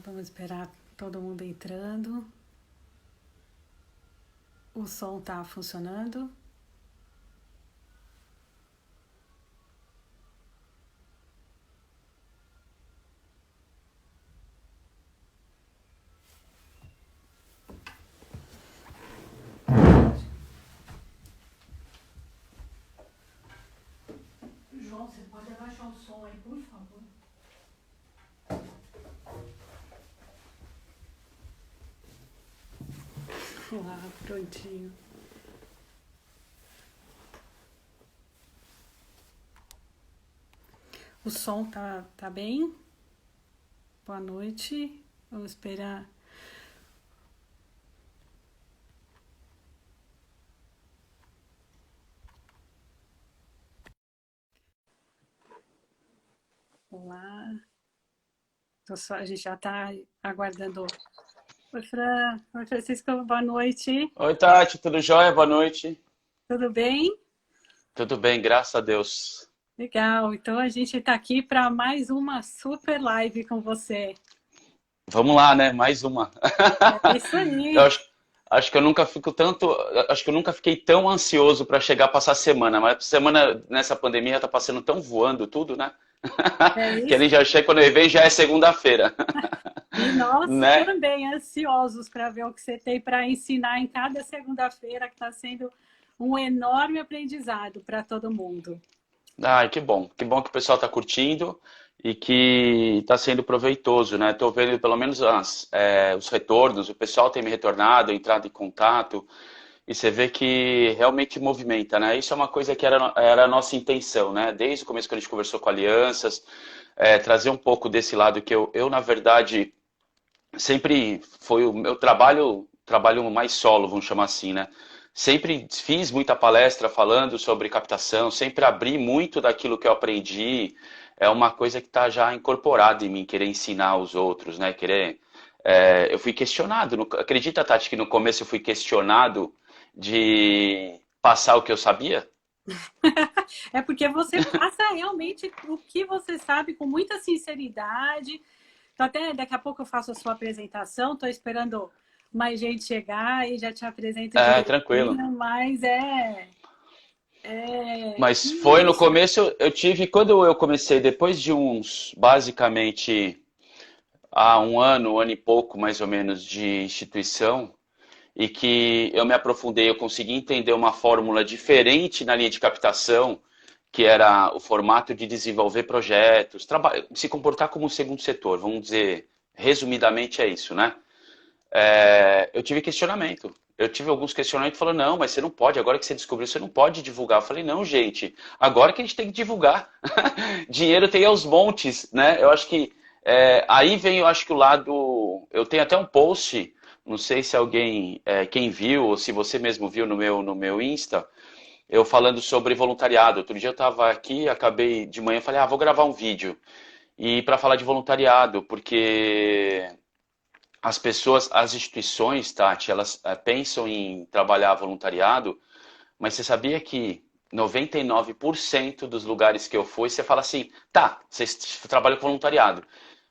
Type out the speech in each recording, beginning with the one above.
Vamos esperar todo mundo entrando. O som tá funcionando. João, você pode abaixar o som aí, por favor? Lá, prontinho. O som tá bem? Boa noite. Vamos esperar. Olá. A gente já está aguardando. Oi, Fran. Oi, Francisco. Boa noite. Oi, Tati, tudo jóia? Boa noite. Tudo bem? Tudo bem, graças a Deus. Legal. Então a gente está aqui para mais uma super live com você. Vamos lá, né? Mais uma. É isso Eu aí. acho que eu nunca fico tanto, acho que eu nunca fiquei tão ansioso para chegar a passar a semana, mas semana nessa pandemia tá passando tão voando tudo, né? É Que isso. ele já chega quando ele vem já é segunda-feira, E nós né? também ansiosos para ver o que você tem para ensinar em cada segunda-feira, que está sendo um enorme aprendizado para todo mundo. Ai, que bom que o pessoal está curtindo e que está sendo proveitoso, né? Estou vendo pelo menos os retornos, o pessoal tem me retornado, entrado em contato, e você vê que realmente movimenta, né? Isso é uma coisa que era a nossa intenção, né? Desde o começo que a gente conversou com alianças, trazer um pouco desse lado que na verdade, sempre foi o meu trabalho mais solo, vamos chamar assim, né? Sempre fiz muita palestra falando sobre captação, sempre abri muito daquilo que eu aprendi. É uma coisa que está já incorporada em mim, querer ensinar os outros, né? Eu fui questionado. Acredita, Tati, que no começo eu fui questionado de passar o que eu sabia? É porque você passa realmente o que você sabe com muita sinceridade. Então, até daqui a pouco eu faço a sua apresentação, estou esperando mais gente chegar e já te apresento É, tranquilo. direitinho, mas Mas foi no isso. começo, quando eu comecei, depois de basicamente, há um ano e pouco mais ou menos de instituição, e que eu me aprofundei, eu consegui entender uma fórmula diferente na linha de captação, que era o formato de desenvolver projetos, se comportar como um segundo setor, vamos dizer, resumidamente é isso, né? Eu tive questionamento. Eu tive alguns questionamentos falando, não, mas você não pode, agora que você descobriu, você não pode divulgar. Eu falei, não, gente, agora que a gente tem que divulgar. Dinheiro tem aos montes, né? Eu acho que aí vem, eu acho que o lado. Eu tenho até um post, não sei se alguém, quem viu, ou se você mesmo viu no meu Insta, eu falando sobre voluntariado. Outro dia eu estava aqui, acabei de manhã, falei, vou gravar um vídeo. E para falar de voluntariado, porque as pessoas, as instituições, Tati, elas pensam em trabalhar voluntariado, mas você sabia que 99% dos lugares que eu fui, você fala assim, tá, você trabalha com voluntariado,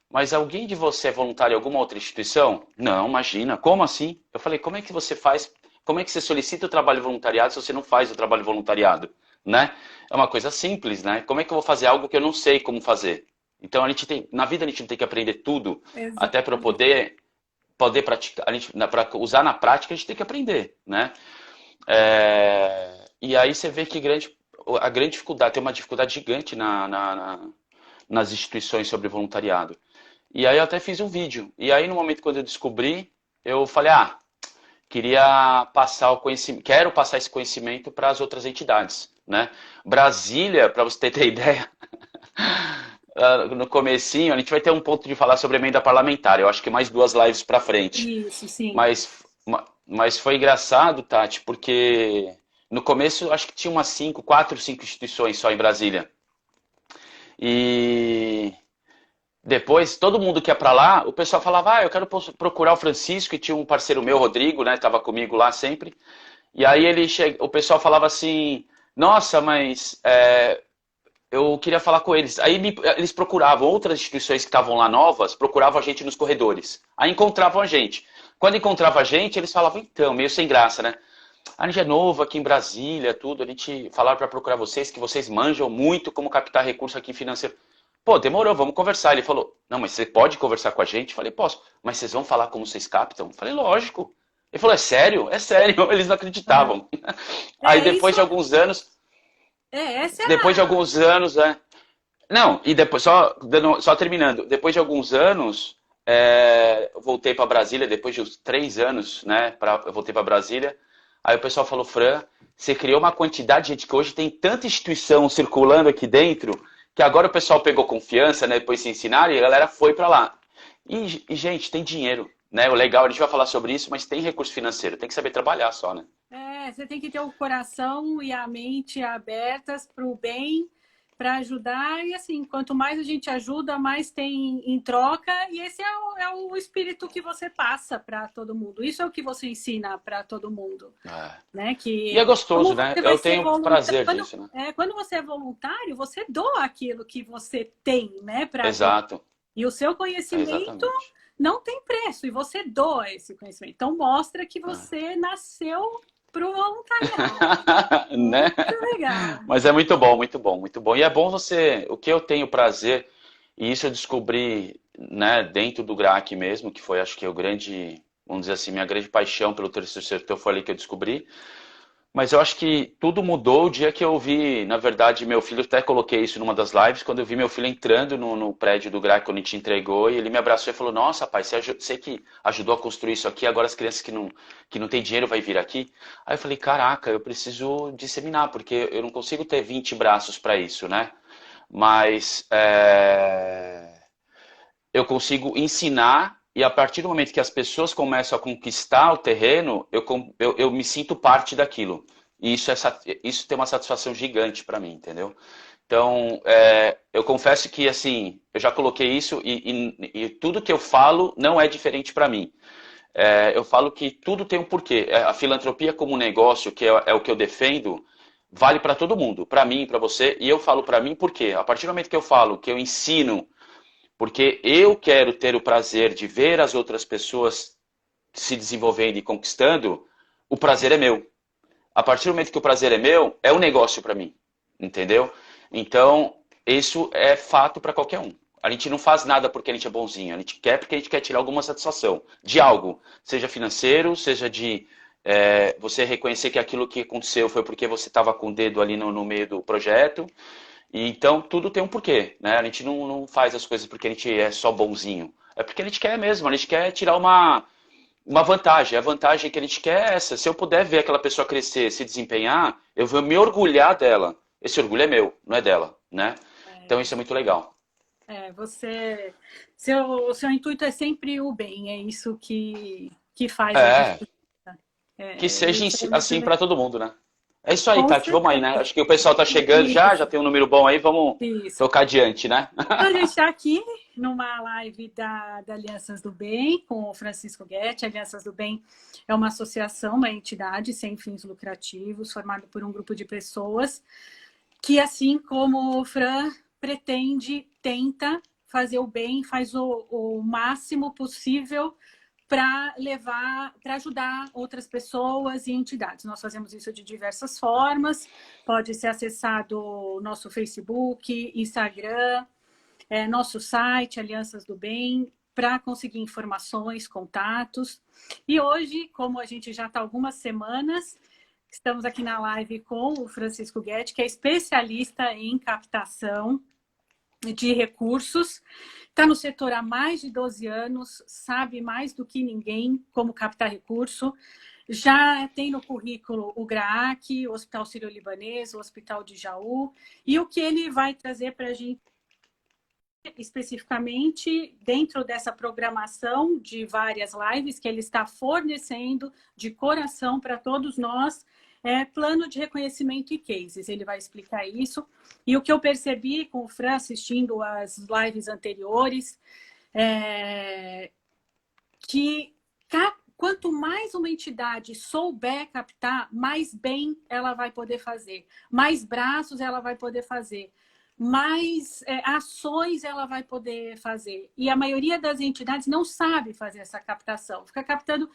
mas alguém de você é voluntário em alguma outra instituição? Não, imagina, como assim? Eu falei, como é que você faz, como é que você solicita o trabalho voluntariado se você não faz o trabalho voluntariado, né? É uma coisa simples, né? Como é que eu vou fazer algo que eu não sei como fazer? Então na vida a gente não tem que aprender tudo, até para Exatamente. poder praticar, para usar na prática a gente tem que aprender, né? E aí você vê que a grande dificuldade, tem uma dificuldade gigante nas instituições sobre voluntariado. E aí eu até fiz um vídeo. E aí no momento quando eu descobri, eu falei, queria passar o conhecimento, quero passar esse conhecimento para as outras entidades, né? Brasília, para você ter ideia, no comecinho, a gente vai ter um ponto de falar sobre emenda parlamentar. Eu acho que mais duas lives para frente. Isso, sim. Mas foi engraçado, Tati, porque no começo acho que tinha umas quatro, cinco instituições só em Brasília. E depois, todo mundo que ia para lá, o pessoal falava, eu quero procurar o Francisco, e tinha um parceiro meu, Rodrigo, né, tava comigo lá sempre. E aí o pessoal falava assim, nossa, mas eu queria falar com eles. Aí eles procuravam, outras instituições que estavam lá novas, procuravam a gente nos corredores. Aí encontravam a gente. Quando encontrava a gente, eles falavam, então, meio sem graça, né? A gente é novo aqui em Brasília, tudo. A gente falaram para procurar vocês, que vocês manjam muito como captar recurso aqui financeiro. Pô, demorou, vamos conversar. Ele falou, não, mas você pode conversar com a gente? Eu falei, posso. Mas vocês vão falar como vocês captam? Eu falei, lógico. Ele falou, é sério? É sério. Eles não acreditavam. Aí Isso, depois de alguns anos, essa é depois de a... alguns anos, né? Não, e depois, só terminando, depois de alguns anos, eu voltei para Brasília, depois de uns 3 anos, né? Eu voltei para Brasília. Aí o pessoal falou, Fran, você criou uma quantidade de gente que hoje tem tanta instituição circulando aqui dentro, que agora o pessoal pegou confiança, né? Depois se ensinaram e a galera foi para lá. Gente, tem dinheiro, né? O legal, a gente vai falar sobre isso, mas tem recurso financeiro, tem que saber trabalhar só, né? Você tem que ter o coração e a mente abertas para o bem, para ajudar. E assim, quanto mais a gente ajuda, mais tem em troca. E esse é o espírito que você passa para todo mundo. Isso é o que você ensina para todo mundo. Né? E é Que gostoso, como né? você vai Eu ser tenho prazer voluntário, disso, né? quando você é voluntário, você doa aquilo que você tem, né, para a gente. Exato, E o seu conhecimento exatamente. não tem preço, e você doa esse conhecimento. Então, mostra que você nasceu para o voluntariado. Né? Muito legal. Mas é muito bom, muito bom, muito bom. E é bom você, o que eu tenho prazer, e isso eu descobri, né, dentro do GRAAC mesmo, que foi, acho que, o grande, vamos dizer assim, minha grande paixão pelo terceiro setor foi ali que eu descobri. Mas eu acho que tudo mudou o dia que eu vi, na verdade, meu filho, até coloquei isso numa das lives, quando eu vi meu filho entrando no prédio do GRAAC quando a gente entregou, e ele me abraçou e falou, nossa, pai, você que ajudou a construir isso aqui, agora as crianças que não têm dinheiro vai vir aqui. Aí eu falei, caraca, eu preciso disseminar, porque eu não consigo ter 20 braços para isso, né? Mas eu consigo ensinar e a partir do momento que as pessoas começam a conquistar o terreno, eu me sinto parte daquilo. E isso tem uma satisfação gigante para mim, entendeu? Então, eu confesso que, assim, eu já coloquei isso e tudo que eu falo não é diferente para mim. Eu falo que tudo tem um porquê. A filantropia como negócio, que é o que eu defendo, vale para todo mundo, para mim, para você. E eu falo para mim porque, a partir do momento que eu falo que eu ensino porque eu quero ter o prazer de ver as outras pessoas se desenvolvendo e conquistando, o prazer é meu. A partir do momento que o prazer é meu, é um negócio para mim, entendeu? Então, isso é fato para qualquer um. A gente não faz nada porque a gente é bonzinho, a gente quer porque a gente quer tirar alguma satisfação de algo, seja financeiro, seja de você reconhecer que aquilo que aconteceu foi porque você estava com o dedo ali no meio do projeto. E então tudo tem um porquê, né? A gente não faz as coisas porque a gente é só bonzinho. É porque a gente quer mesmo, a gente quer tirar uma vantagem. A vantagem que a gente quer é essa. Se eu puder ver aquela pessoa crescer, se desempenhar, eu vou me orgulhar dela. Esse orgulho é meu, não é dela, né? Então isso é muito legal. Você... Seu intuito é sempre o bem, é isso que faz a É, diferença. que seja Isso é muito assim legal. para todo mundo, né? É isso aí, Com Tati, vamos aí, né? certeza. Acho que o pessoal tá chegando já tem um número bom aí, vamos Isso. tocar adiante, né? Então, a gente está aqui numa live da Alianças do Bem, com o Francisco Guetti. Alianças do Bem é uma associação, uma entidade sem fins lucrativos, formada por um grupo de pessoas que, assim como o Fran, pretende, tenta fazer o bem, faz o máximo possível para levar, para ajudar outras pessoas e entidades. Nós fazemos isso de diversas formas. Pode ser acessado nosso Facebook, Instagram, nosso site, Alianças do Bem, para conseguir informações, contatos. E hoje, como a gente já está algumas semanas, estamos aqui na live com o Francisco Guetti, que é especialista em captação de recursos, está no setor há mais de 12 anos, sabe mais do que ninguém como captar recurso, já tem no currículo o GRAAC, o Hospital Sírio-Libanês, o Hospital de Jaú, e o que ele vai trazer para a gente especificamente dentro dessa programação de várias lives que ele está fornecendo de coração para todos nós, plano de reconhecimento e cases. Ele vai explicar isso. E o que eu percebi com o Fran assistindo as lives anteriores, que quanto mais uma entidade souber captar, mais bem ela vai poder fazer, mais braços ela vai poder fazer. mais ações ela vai poder fazer. E a maioria das entidades não sabe fazer essa captação. Fica captando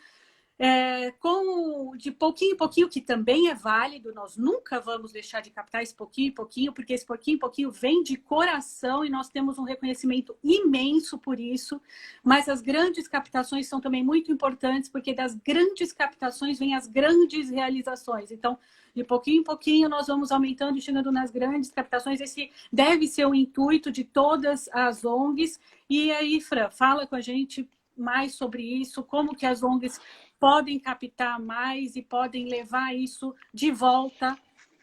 de pouquinho em pouquinho, que também é válido. Nós nunca vamos deixar de captar esse pouquinho em pouquinho, porque esse pouquinho em pouquinho vem de coração e nós temos um reconhecimento imenso por isso. Mas as grandes captações são também muito importantes, porque das grandes captações vêm as grandes realizações. Então, de pouquinho em pouquinho, nós vamos aumentando e chegando nas grandes captações. Esse deve ser o intuito de todas as ONGs. E aí, Fran, fala com a gente mais sobre isso, como que as ONGs podem captar mais e podem levar isso de volta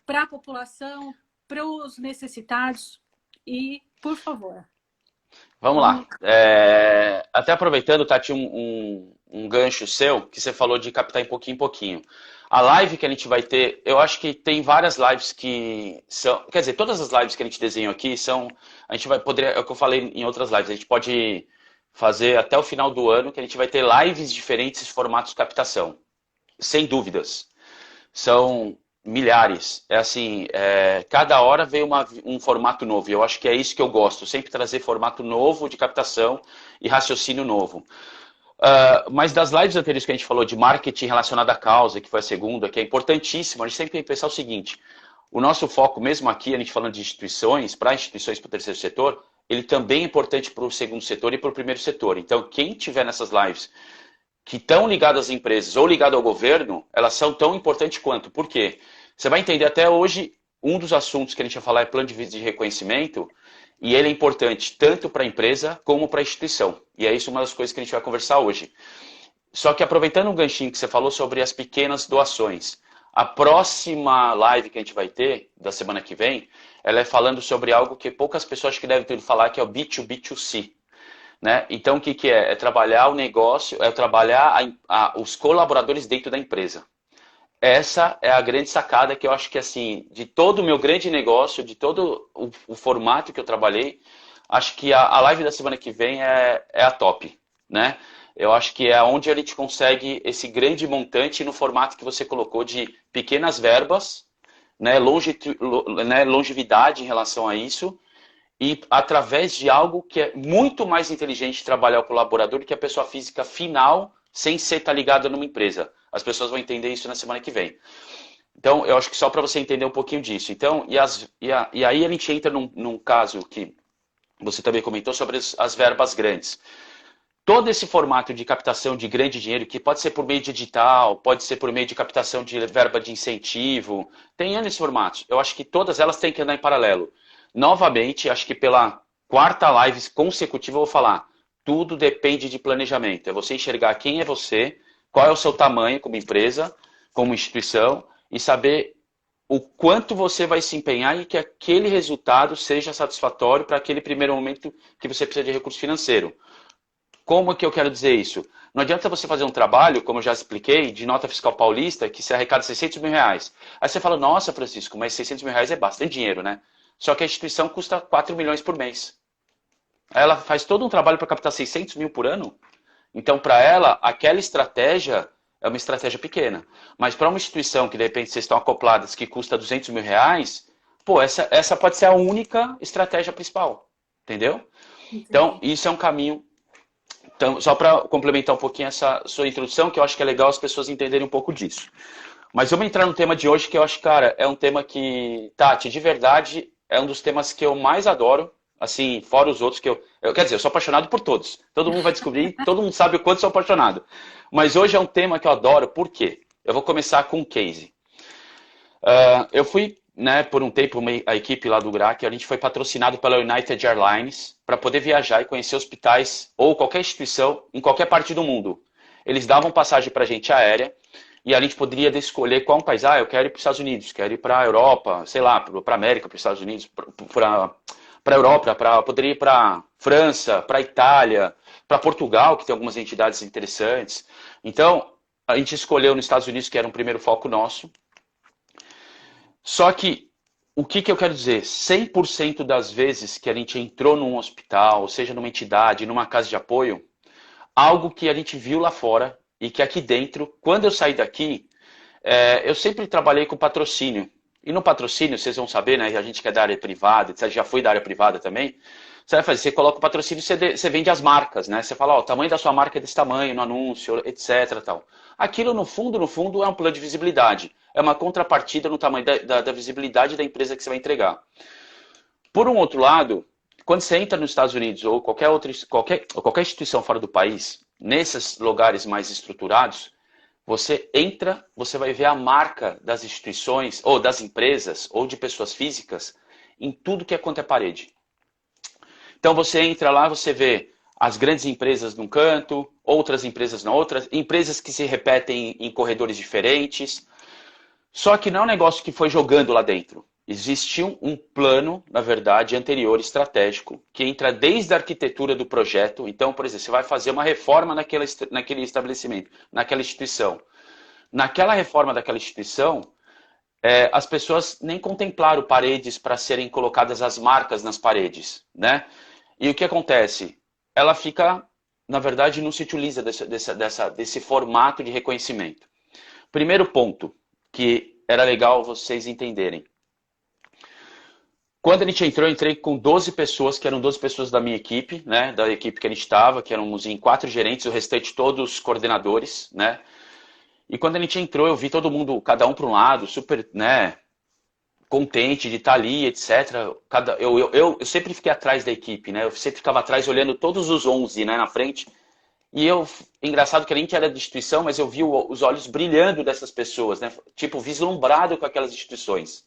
para a população, para os necessitados. E, por favor. Vamos lá. Até aproveitando, Tati, um gancho seu, que você falou de captar em pouquinho. A live que a gente vai ter, eu acho que tem várias lives que são... Quer dizer, todas as lives que a gente desenhou aqui são... A gente vai poder... É o que eu falei em outras lives. A gente pode fazer até o final do ano, que a gente vai ter lives diferentes, formatos de captação. Sem dúvidas. São milhares. Cada hora vem um formato novo. E eu acho que é isso que eu gosto. Sempre trazer formato novo de captação e raciocínio novo. Mas das lives anteriores que a gente falou de marketing relacionado à causa, que foi a segunda, que é importantíssimo, a gente sempre tem que pensar o seguinte: o nosso foco, mesmo aqui, a gente falando de instituições, para o terceiro setor, ele também é importante para o segundo setor e para o primeiro setor. Então, quem tiver nessas lives que estão ligadas às empresas ou ligado ao governo, elas são tão importantes quanto. Por quê? Você vai entender até hoje, um dos assuntos que a gente vai falar é plano de reconhecimento, e ele é importante tanto para a empresa como para a instituição. E é isso uma das coisas que a gente vai conversar hoje. Só que aproveitando um ganchinho que você falou sobre as pequenas doações, a próxima live que a gente vai ter, da semana que vem, ela é falando sobre algo que poucas pessoas acho que devem ter ouvido falar, que é o B2B2C. Né? Então, o que é? É trabalhar o negócio, é trabalhar os colaboradores dentro da empresa. Essa é a grande sacada que eu acho que, assim, de todo o meu grande negócio, de todo o formato que eu trabalhei, acho que a live da semana que vem é a top, né? Eu acho que é onde a gente consegue esse grande montante no formato que você colocou de pequenas verbas, né? Longevidade em relação a isso, e através de algo que é muito mais inteligente trabalhar o colaborador do que a pessoa física final, sem ser estar ligada numa empresa. As pessoas vão entender isso na semana que vem. Então, eu acho que só para você entender um pouquinho disso. Então, e aí a gente entra num caso que você também comentou sobre as verbas grandes. Todo esse formato de captação de grande dinheiro, que pode ser por meio de edital, pode ser por meio de captação de verba de incentivo, tem N formatos. Eu acho que todas elas têm que andar em paralelo. Novamente, acho que pela quarta live consecutiva eu vou falar, tudo depende de planejamento. É você enxergar quem é você, qual é o seu tamanho como empresa, como instituição, e saber o quanto você vai se empenhar e que aquele resultado seja satisfatório para aquele primeiro momento que você precisa de recurso financeiro. Como que eu quero dizer isso? Não adianta você fazer um trabalho, como eu já expliquei, de nota fiscal paulista, que se arrecada 600 mil reais. Aí você fala, nossa, Francisco, mas 600 mil reais é bastante dinheiro, né? Só que a instituição custa 4 milhões por mês. Ela faz todo um trabalho para captar 600 mil por ano. Então, para ela, aquela estratégia é uma estratégia pequena. Mas para uma instituição que, de repente, vocês estão acopladas, que custa 200 mil reais, pô, essa pode ser a única estratégia principal. Entendeu? Então, isso é um caminho. Então, só para complementar um pouquinho essa sua introdução, que eu acho que é legal as pessoas entenderem um pouco disso. Mas vamos entrar no tema de hoje, que eu acho, cara, é um tema que, Tati, de verdade, é um dos temas que eu mais adoro. Assim, fora os outros que quer dizer, eu sou apaixonado por todos. Todo mundo vai descobrir, todo mundo sabe o quanto sou apaixonado. Mas hoje é um tema que eu adoro, por quê? Eu vou começar com um case. Eu fui, né, por um tempo, a equipe lá do GRAC, a gente foi patrocinado pela United Airlines para poder viajar e conhecer hospitais ou qualquer instituição em qualquer parte do mundo. Eles davam passagem para a gente aérea e a gente poderia escolher qual um país. Eu quero ir para os Estados Unidos, quero ir para a Europa, sei lá, para a América, para os Estados Unidos, para a Europa, poderia ir para França, para Itália, para Portugal, que tem algumas entidades interessantes. Então, a gente escolheu nos Estados Unidos, que era um primeiro foco nosso. Só que, o que eu quero dizer? 100% das vezes que a gente entrou num hospital, ou seja, numa entidade, numa casa de apoio, algo que a gente viu lá fora e que aqui dentro, quando eu saí daqui, eu sempre trabalhei com patrocínio. E no patrocínio, vocês vão saber, né? A gente que é da área privada, você já foi da área privada também. Você vai fazer, você coloca o patrocínio, você vende as marcas, né? Você fala, ó, o tamanho da sua marca é desse tamanho, no anúncio, etc. Tal. Aquilo, no fundo, é um plano de visibilidade. É uma contrapartida no tamanho da visibilidade da empresa que você vai entregar. Por um outro lado, quando você entra nos Estados Unidos ou qualquer instituição fora do país, nesses lugares mais estruturados, você entra, você vai ver a marca das instituições, ou das empresas, ou de pessoas físicas, em tudo que é quanto é parede. Então você entra lá, você vê as grandes empresas num canto, outras empresas na outra, empresas que se repetem em corredores diferentes. Só que não é um negócio que foi jogando lá dentro. Existe um plano, na verdade, anterior, estratégico, que entra desde a arquitetura do projeto. Então, por exemplo, você vai fazer uma reforma naquele estabelecimento, naquela instituição. Naquela reforma daquela instituição, as pessoas nem contemplaram paredes para serem colocadas as marcas nas paredes, né? E o que acontece? Ela fica, na verdade, não se utiliza desse formato de reconhecimento. Primeiro ponto, que era legal vocês entenderem. Quando a gente entrou, eu entrei com 12 pessoas, que eram 12 pessoas da minha equipe, né? Da equipe que a gente estava, que éramos em 4 gerentes, o restante todos coordenadores, né? E quando a gente entrou, eu vi todo mundo, cada um para um lado, super, né? Contente de estar ali, etc. Eu sempre fiquei atrás da equipe, né? Eu sempre ficava atrás olhando todos os 11, né, na frente. E engraçado que a gente era de instituição, mas eu vi os olhos brilhando dessas pessoas, né? Tipo, vislumbrado com aquelas instituições.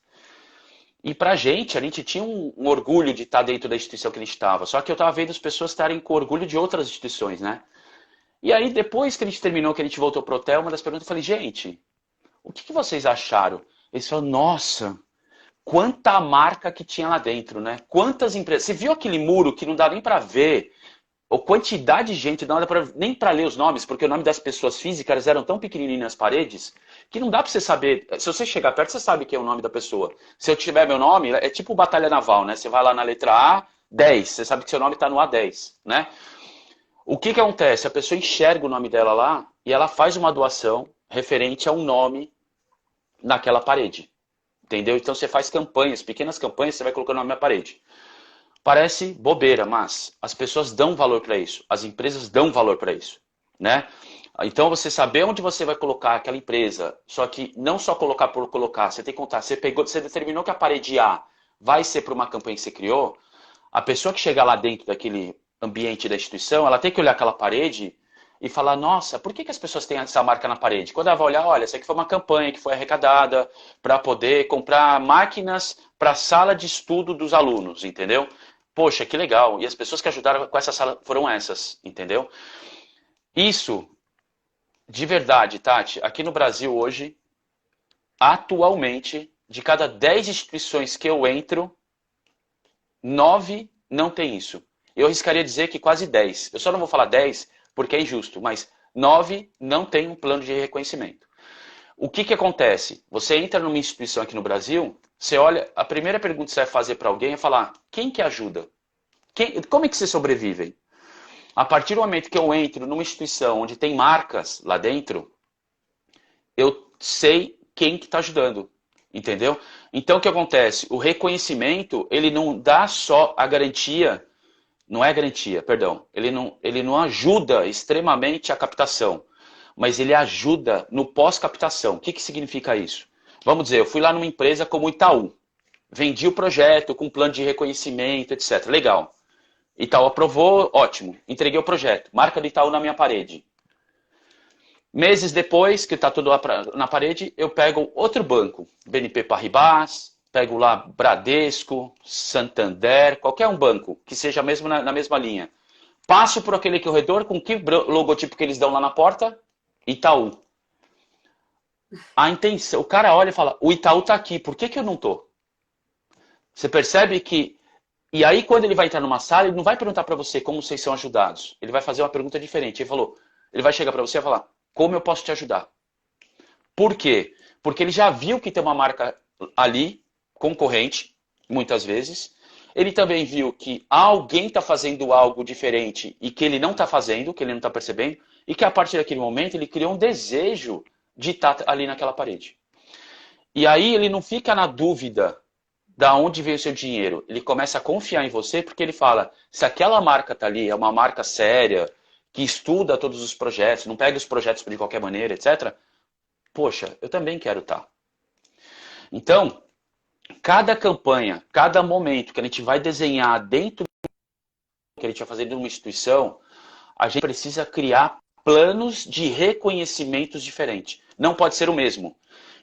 E pra gente, a gente tinha um orgulho de estar dentro da instituição que a gente estava. Só que eu estava vendo as pessoas estarem com orgulho de outras instituições, né? E aí, depois que a gente terminou, que a gente voltou pro hotel, uma das perguntas eu falei, gente, o que vocês acharam? Eles falaram, nossa, quanta marca que tinha lá dentro, né? Quantas empresas. Você viu aquele muro que não dá nem para ver? Ou quantidade de gente, não dá nem para ler os nomes, porque o nome das pessoas físicas eram tão pequenininhas nas paredes, que não dá para você saber. Se você chegar perto, você sabe que é o nome da pessoa. Se eu tiver meu nome, é tipo batalha naval, né? Você vai lá na letra A, 10. Você sabe que seu nome está no A10, né? O que acontece? A pessoa enxerga o nome dela lá e ela faz uma doação referente a um nome naquela parede. Entendeu? Então você faz campanhas, pequenas campanhas, você vai colocando o nome na parede. Parece bobeira, mas as pessoas dão valor para isso. As empresas dão valor para isso, né? Então você saber onde você vai colocar aquela empresa, só que não só colocar por colocar, você tem que contar, você determinou que a parede A vai ser para uma campanha que você criou, a pessoa que chegar lá dentro daquele ambiente da instituição, ela tem que olhar aquela parede e falar, nossa, por que as pessoas têm essa marca na parede? Quando ela vai olhar, olha, essa aqui foi uma campanha que foi arrecadada para poder comprar máquinas para a sala de estudo dos alunos, entendeu? Poxa, que legal. E as pessoas que ajudaram com essa sala foram essas, entendeu? Isso, de verdade, Tati, aqui no Brasil hoje, atualmente, de cada 10 instituições que eu entro, 9 não tem isso. Eu arriscaria dizer que quase 10. Eu só não vou falar 10 porque é injusto, mas 9 não tem um plano de reconhecimento. O que acontece? Você entra numa instituição aqui no Brasil, você olha, a primeira pergunta que você vai fazer para alguém é falar, quem que ajuda? Como é que vocês sobrevivem? A partir do momento que eu entro numa instituição onde tem marcas lá dentro, eu sei quem que está ajudando, entendeu? Então o que acontece? O reconhecimento, ele não dá só a garantia, não é garantia, perdão, ele não ajuda extremamente a captação, mas ele ajuda no pós-captação. O que significa isso? Vamos dizer, eu fui lá numa empresa como Itaú, vendi o projeto com plano de reconhecimento, etc. Legal. Itaú aprovou, ótimo. Entreguei o projeto. Marca do Itaú na minha parede. Meses depois, que está tudo lá na parede, eu pego outro banco. BNP Paribas, pego lá Bradesco, Santander, qualquer um banco que seja mesmo na mesma linha. Passo por aquele corredor, com que logotipo que eles dão lá na porta? Itaú. A intenção, o cara olha e fala, o Itaú está aqui, por que eu não estou? Você percebe que... E aí, quando ele vai entrar numa sala, ele não vai perguntar para você como vocês são ajudados. Ele vai fazer uma pergunta diferente. Ele vai chegar para você e falar, como eu posso te ajudar? Por quê? Porque ele já viu que tem uma marca ali, concorrente, muitas vezes. Ele também viu que alguém está fazendo algo diferente e que ele não está fazendo, que ele não está percebendo. E que a partir daquele momento ele criou um desejo de estar ali naquela parede. E aí ele não fica na dúvida da onde veio o seu dinheiro. Ele começa a confiar em você porque ele fala, se aquela marca está ali, é uma marca séria, que estuda todos os projetos, não pega os projetos de qualquer maneira, etc. Poxa, eu também quero estar. Então, cada campanha, cada momento que a gente vai desenhar dentro que a gente vai fazer de uma instituição, a gente precisa criar planos de reconhecimentos diferentes. Não pode ser o mesmo.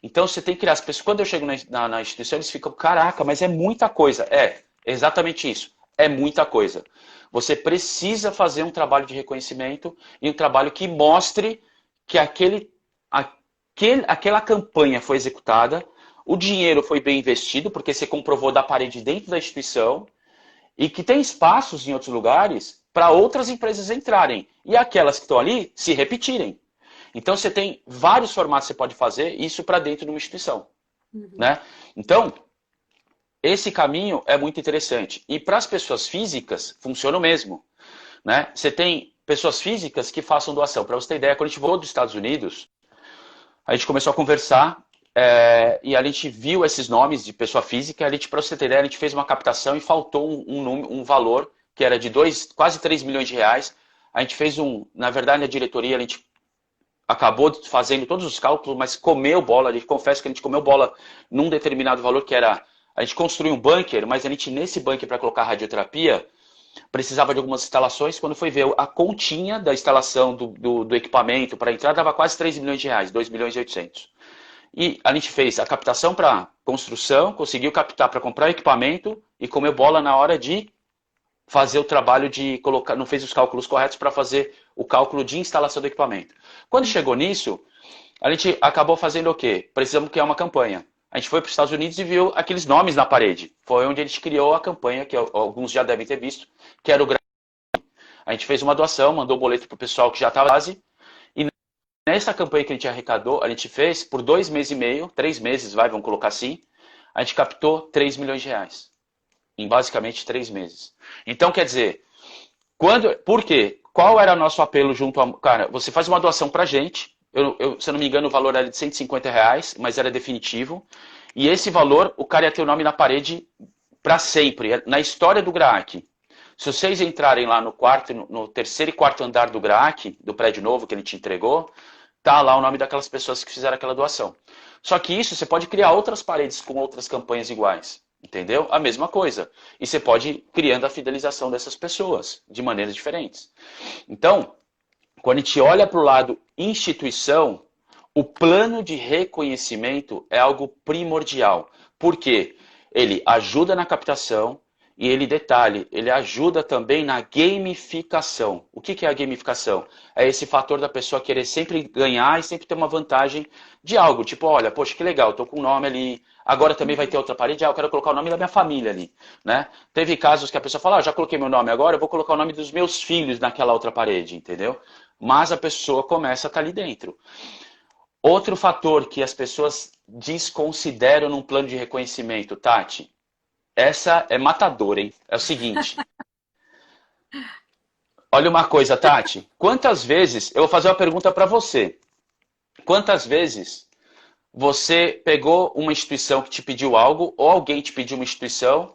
Então você tem que criar as pessoas. Quando eu chego na instituição, eles ficam, caraca, mas é muita coisa. É, exatamente isso. É muita coisa. Você precisa fazer um trabalho de reconhecimento e um trabalho que mostre que aquela campanha foi executada, o dinheiro foi bem investido, porque você comprovou da parede dentro da instituição, e que tem espaços em outros lugares para outras empresas entrarem. E aquelas que estão ali se repetirem. Então você tem vários formatos que você pode fazer isso para dentro de uma instituição. Né? Então, esse caminho é muito interessante. E para as pessoas físicas, funciona o mesmo. Né? Você tem pessoas físicas que façam doação. Para você ter ideia, quando a gente voltou dos Estados Unidos, a gente começou a conversar e a gente viu esses nomes de pessoa física. Para você ter ideia, a gente fez uma captação e faltou um valor que era de quase 3 milhões de reais. A gente fez na verdade, na diretoria, a gente acabou fazendo todos os cálculos, mas comeu bola. A gente confessa que a gente comeu bola num determinado valor que era... A gente construiu um bunker, mas a gente, nesse bunker, para colocar radioterapia, precisava de algumas instalações. Quando foi ver a continha da instalação do equipamento para entrar, dava quase 3 milhões de reais, 2 milhões e 800. E a gente fez a captação para construção, conseguiu captar para comprar equipamento e comeu bola na hora de fazer o trabalho de colocar, não fez os cálculos corretos para fazer o cálculo de instalação do equipamento. Quando chegou nisso, a gente acabou fazendo o quê? Precisamos criar uma campanha. A gente foi para os Estados Unidos e viu aqueles nomes na parede. Foi onde a gente criou a campanha, que alguns já devem ter visto, que era o Grande. A gente fez uma doação, mandou o boleto para o pessoal que já estava na base. E nessa campanha que a gente arrecadou, a gente fez por 2 meses e meio, 3 meses, vamos colocar assim, a gente captou 3 milhões de reais. Em basicamente 3 meses. Então, quer dizer, por quê? Qual era o nosso apelo junto a... Cara, você faz uma doação pra gente, se eu não me engano o valor era de 150 reais, mas era definitivo, e esse valor, o cara ia ter o nome na parede para sempre, na história do GRAAC. Se vocês entrarem lá no terceiro e quarto andar do GRAAC, do prédio novo que ele te entregou, tá lá o nome daquelas pessoas que fizeram aquela doação. Só que isso, você pode criar outras paredes com outras campanhas iguais. Entendeu? A mesma coisa. E você pode ir criando a fidelização dessas pessoas de maneiras diferentes. Então, quando a gente olha para o lado instituição, o plano de reconhecimento é algo primordial. Por quê? Ele ajuda na captação e ele ajuda também na gamificação. O que é a gamificação? É esse fator da pessoa querer sempre ganhar e sempre ter uma vantagem de algo. Tipo, olha, poxa, que legal, estou com um nome ali. Agora também vai ter outra parede, eu quero colocar o nome da minha família ali. Né? Teve casos que a pessoa fala, já coloquei meu nome agora, eu vou colocar o nome dos meus filhos naquela outra parede, entendeu? Mas a pessoa começa a estar ali dentro. Outro fator que as pessoas desconsideram num plano de reconhecimento, Tati, essa é matadora, hein? É o seguinte. Olha uma coisa, Tati. Quantas vezes... Eu vou fazer uma pergunta para você. Quantas vezes você pegou uma instituição que te pediu algo, ou alguém te pediu uma instituição,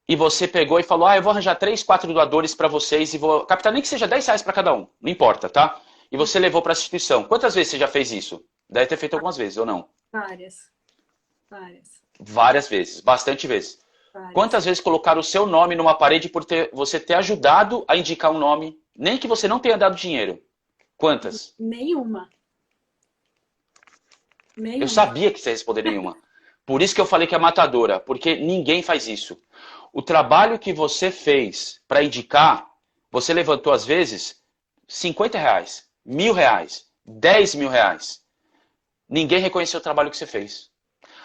e você pegou e falou, eu vou arranjar 3, 4 doadores para vocês e vou captar nem que seja 10 reais para cada um. Não importa, tá? E você levou para a instituição. Quantas vezes você já fez isso? Deve ter feito algumas vezes, ou não? Várias. Várias. Várias vezes. Bastante vezes. Quantas vezes colocaram o seu nome numa parede por você ter ajudado a indicar um nome, nem que você não tenha dado dinheiro? Quantas? Nenhuma. Eu sabia que você ia responder nenhuma. Por isso que eu falei que é matadora, porque ninguém faz isso. O trabalho que você fez para indicar, você levantou às vezes 50 reais, 1.000 reais, 10 mil reais. Ninguém reconheceu o trabalho que você fez.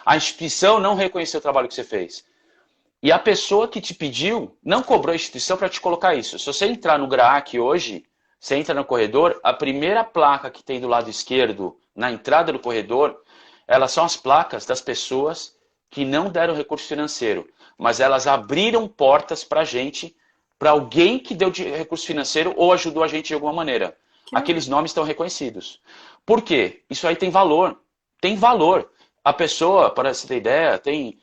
A instituição não reconheceu o trabalho que você fez. E a pessoa que te pediu não cobrou a instituição para te colocar isso. Se você entrar no GRAAC hoje, você entra no corredor, a primeira placa que tem do lado esquerdo, na entrada do corredor, elas são as placas das pessoas que não deram recurso financeiro, mas elas abriram portas para a gente, para alguém que deu recurso financeiro ou ajudou a gente de alguma maneira. Aqueles nomes estão reconhecidos. Por quê? Isso aí tem valor. Tem valor. a pessoa, para você ter ideia, tem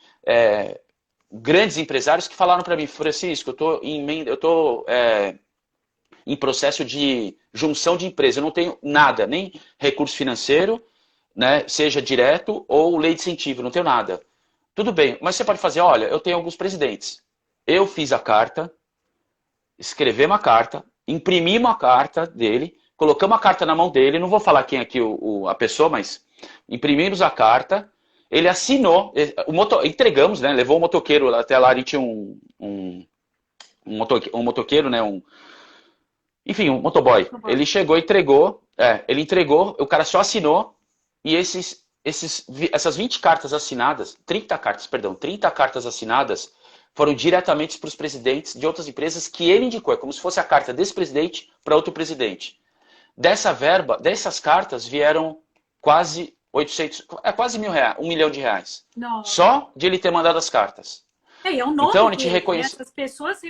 grandes empresários que falaram para mim, Francisco, eu tô em processo de junção de empresa, eu não tenho nada, nem recurso financeiro, né, seja direto ou lei de incentivo, não tenho nada. Tudo bem, mas você pode fazer, olha, eu tenho alguns presidentes. Eu fiz a carta, escrevi uma carta, imprimi uma carta dele, colocamos a carta na mão dele, não vou falar quem é aqui a pessoa, mas imprimimos a carta, ele assinou, entregamos, né, levou o motoqueiro até lá, a gente tinha um motoqueiro, né, enfim, um motoboy. Ele chegou e entregou, ele entregou, o cara só assinou, e essas 20 cartas assinadas, 30 cartas assinadas, foram diretamente para os presidentes de outras empresas que ele indicou. É como se fosse a carta desse presidente para outro presidente. Dessa verba, dessas cartas, vieram quase 800, quase R$ 1.000, R$ 1 milhão. Nossa. Só de ele ter mandado as cartas. É um nome então, a gente dele, reconhece... Essas pessoas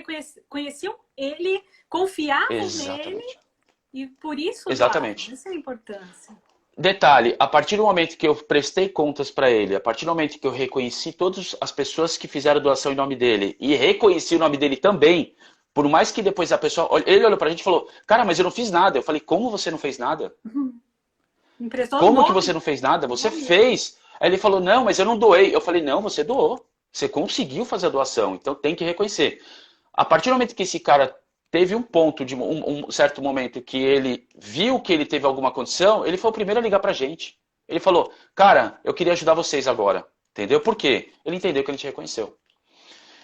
conheciam ele, confiavam nele, e por isso Exatamente. Essa é a importância. Detalhe, a partir do momento que eu prestei contas para ele, a partir do momento que eu reconheci todas as pessoas que fizeram doação em nome dele e reconheci o nome dele também, por mais que depois a pessoa... Ele olhou pra gente e falou, cara, mas eu não fiz nada. Eu falei, como você não fez nada? Como que você não fez nada? Você fez. Aí ele falou, não, mas eu não doei. Eu falei, não, você doou. Você conseguiu fazer a doação, então tem que reconhecer. A partir do momento que esse cara teve um ponto, de um certo momento que ele viu que ele teve alguma condição, ele foi o primeiro a ligar pra gente. Ele falou, cara, eu queria ajudar vocês agora. Entendeu? Por quê? Ele entendeu que a gente reconheceu.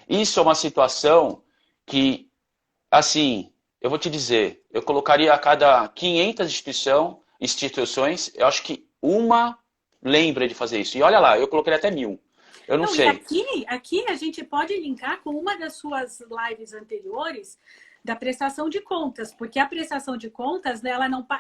Isso é uma situação que, assim, eu vou te dizer, eu colocaria a cada 500 instituições, eu acho que uma lembra de fazer isso. E olha lá, eu colocaria até 1.000. Eu não sei. Aqui a gente pode linkar com uma das suas lives anteriores da prestação de contas, porque a prestação de contas, né,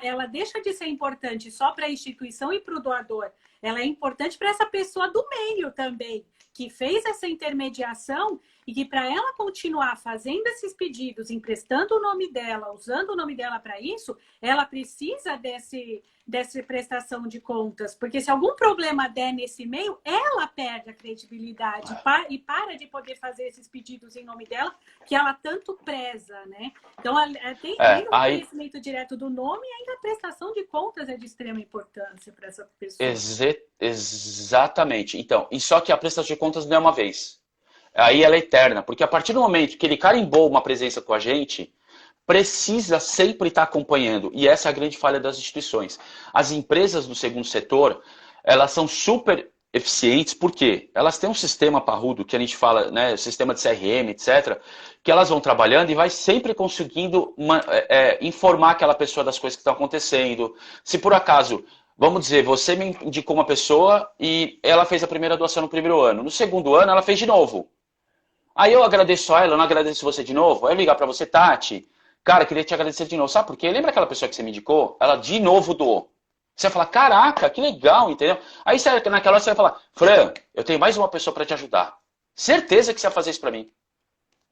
ela deixa de ser importante só para a instituição e para o doador. Ela é importante para essa pessoa do meio também, que fez essa intermediação e que para ela continuar fazendo esses pedidos, emprestando o nome dela, usando o nome dela para isso, ela precisa dessa prestação de contas. Porque se algum problema der nesse meio, ela perde a credibilidade e para de poder fazer esses pedidos em nome dela, que ela tanto preza, né? Então, tem o reconhecimento direto do nome e ainda a prestação de contas é de extrema importância para essa pessoa. Exatamente. Então, e só que a prestação de contas não é uma vez. Aí ela é eterna, porque a partir do momento que ele carimbou uma presença com a gente, precisa sempre estar acompanhando. E essa é a grande falha das instituições. As empresas do segundo setor, elas são super eficientes, porque elas têm um sistema parrudo, que a gente fala, né, sistema de CRM, etc., que elas vão trabalhando e vai sempre conseguindo informar aquela pessoa das coisas que estão acontecendo. Se por acaso... Vamos dizer, você me indicou uma pessoa e ela fez a primeira doação no primeiro ano. No segundo ano, ela fez de novo. Aí eu agradeço a ela, eu não agradeço você de novo. Aí eu ligar pra você, Tati, cara, queria te agradecer de novo. Sabe por quê? Lembra aquela pessoa que você me indicou? Ela de novo doou. Você vai falar, caraca, que legal, entendeu? Aí naquela hora você vai falar, Fran, eu tenho mais uma pessoa pra te ajudar. Certeza que você vai fazer isso pra mim.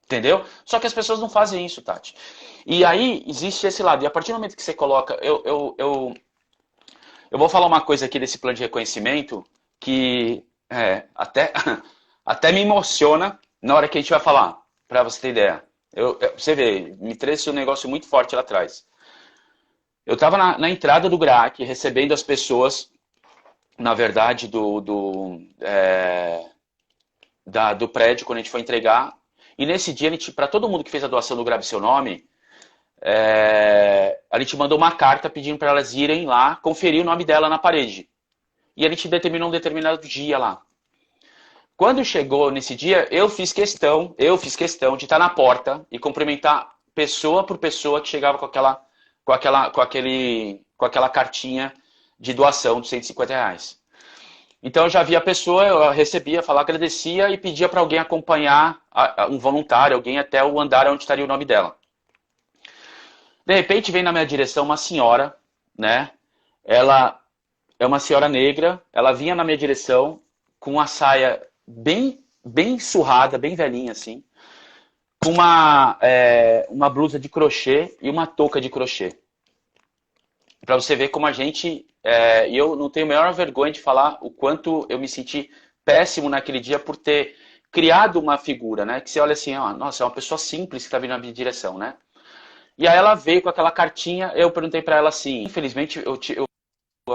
Entendeu? Só que as pessoas não fazem isso, Tati. E aí existe esse lado. E a partir do momento que você coloca... Eu vou falar uma coisa aqui desse plano de reconhecimento que até me emociona na hora que a gente vai falar, para você ter ideia. Você vê, me trouxe um negócio muito forte lá atrás. Eu estava na entrada do GRAAC, recebendo as pessoas, na verdade, do prédio, quando a gente foi entregar. E nesse dia, para todo mundo que fez a doação do Grave Seu Nome, a gente mandou uma carta pedindo para elas irem lá conferir o nome dela na parede. E a gente determinou um determinado dia lá. Quando chegou nesse dia, eu fiz questão de estar na porta e cumprimentar pessoa por pessoa que chegava com aquela cartinha de doação de R$ 150. Então eu já via a pessoa, eu recebia, falava, agradecia e pedia para alguém acompanhar um voluntário, alguém até o andar onde estaria o nome dela. De repente vem na minha direção uma senhora, né? Ela é uma senhora negra, ela vinha na minha direção com uma saia bem surrada, bem velhinha assim, com uma blusa de crochê e uma touca de crochê. Para você ver como a gente... E eu não tenho a menor vergonha de falar o quanto eu me senti péssimo naquele dia por ter criado uma figura, né? Que você olha assim, ó, nossa, é uma pessoa simples que está vindo na minha direção, né? E aí ela veio com aquela cartinha, eu perguntei para ela assim, infelizmente eu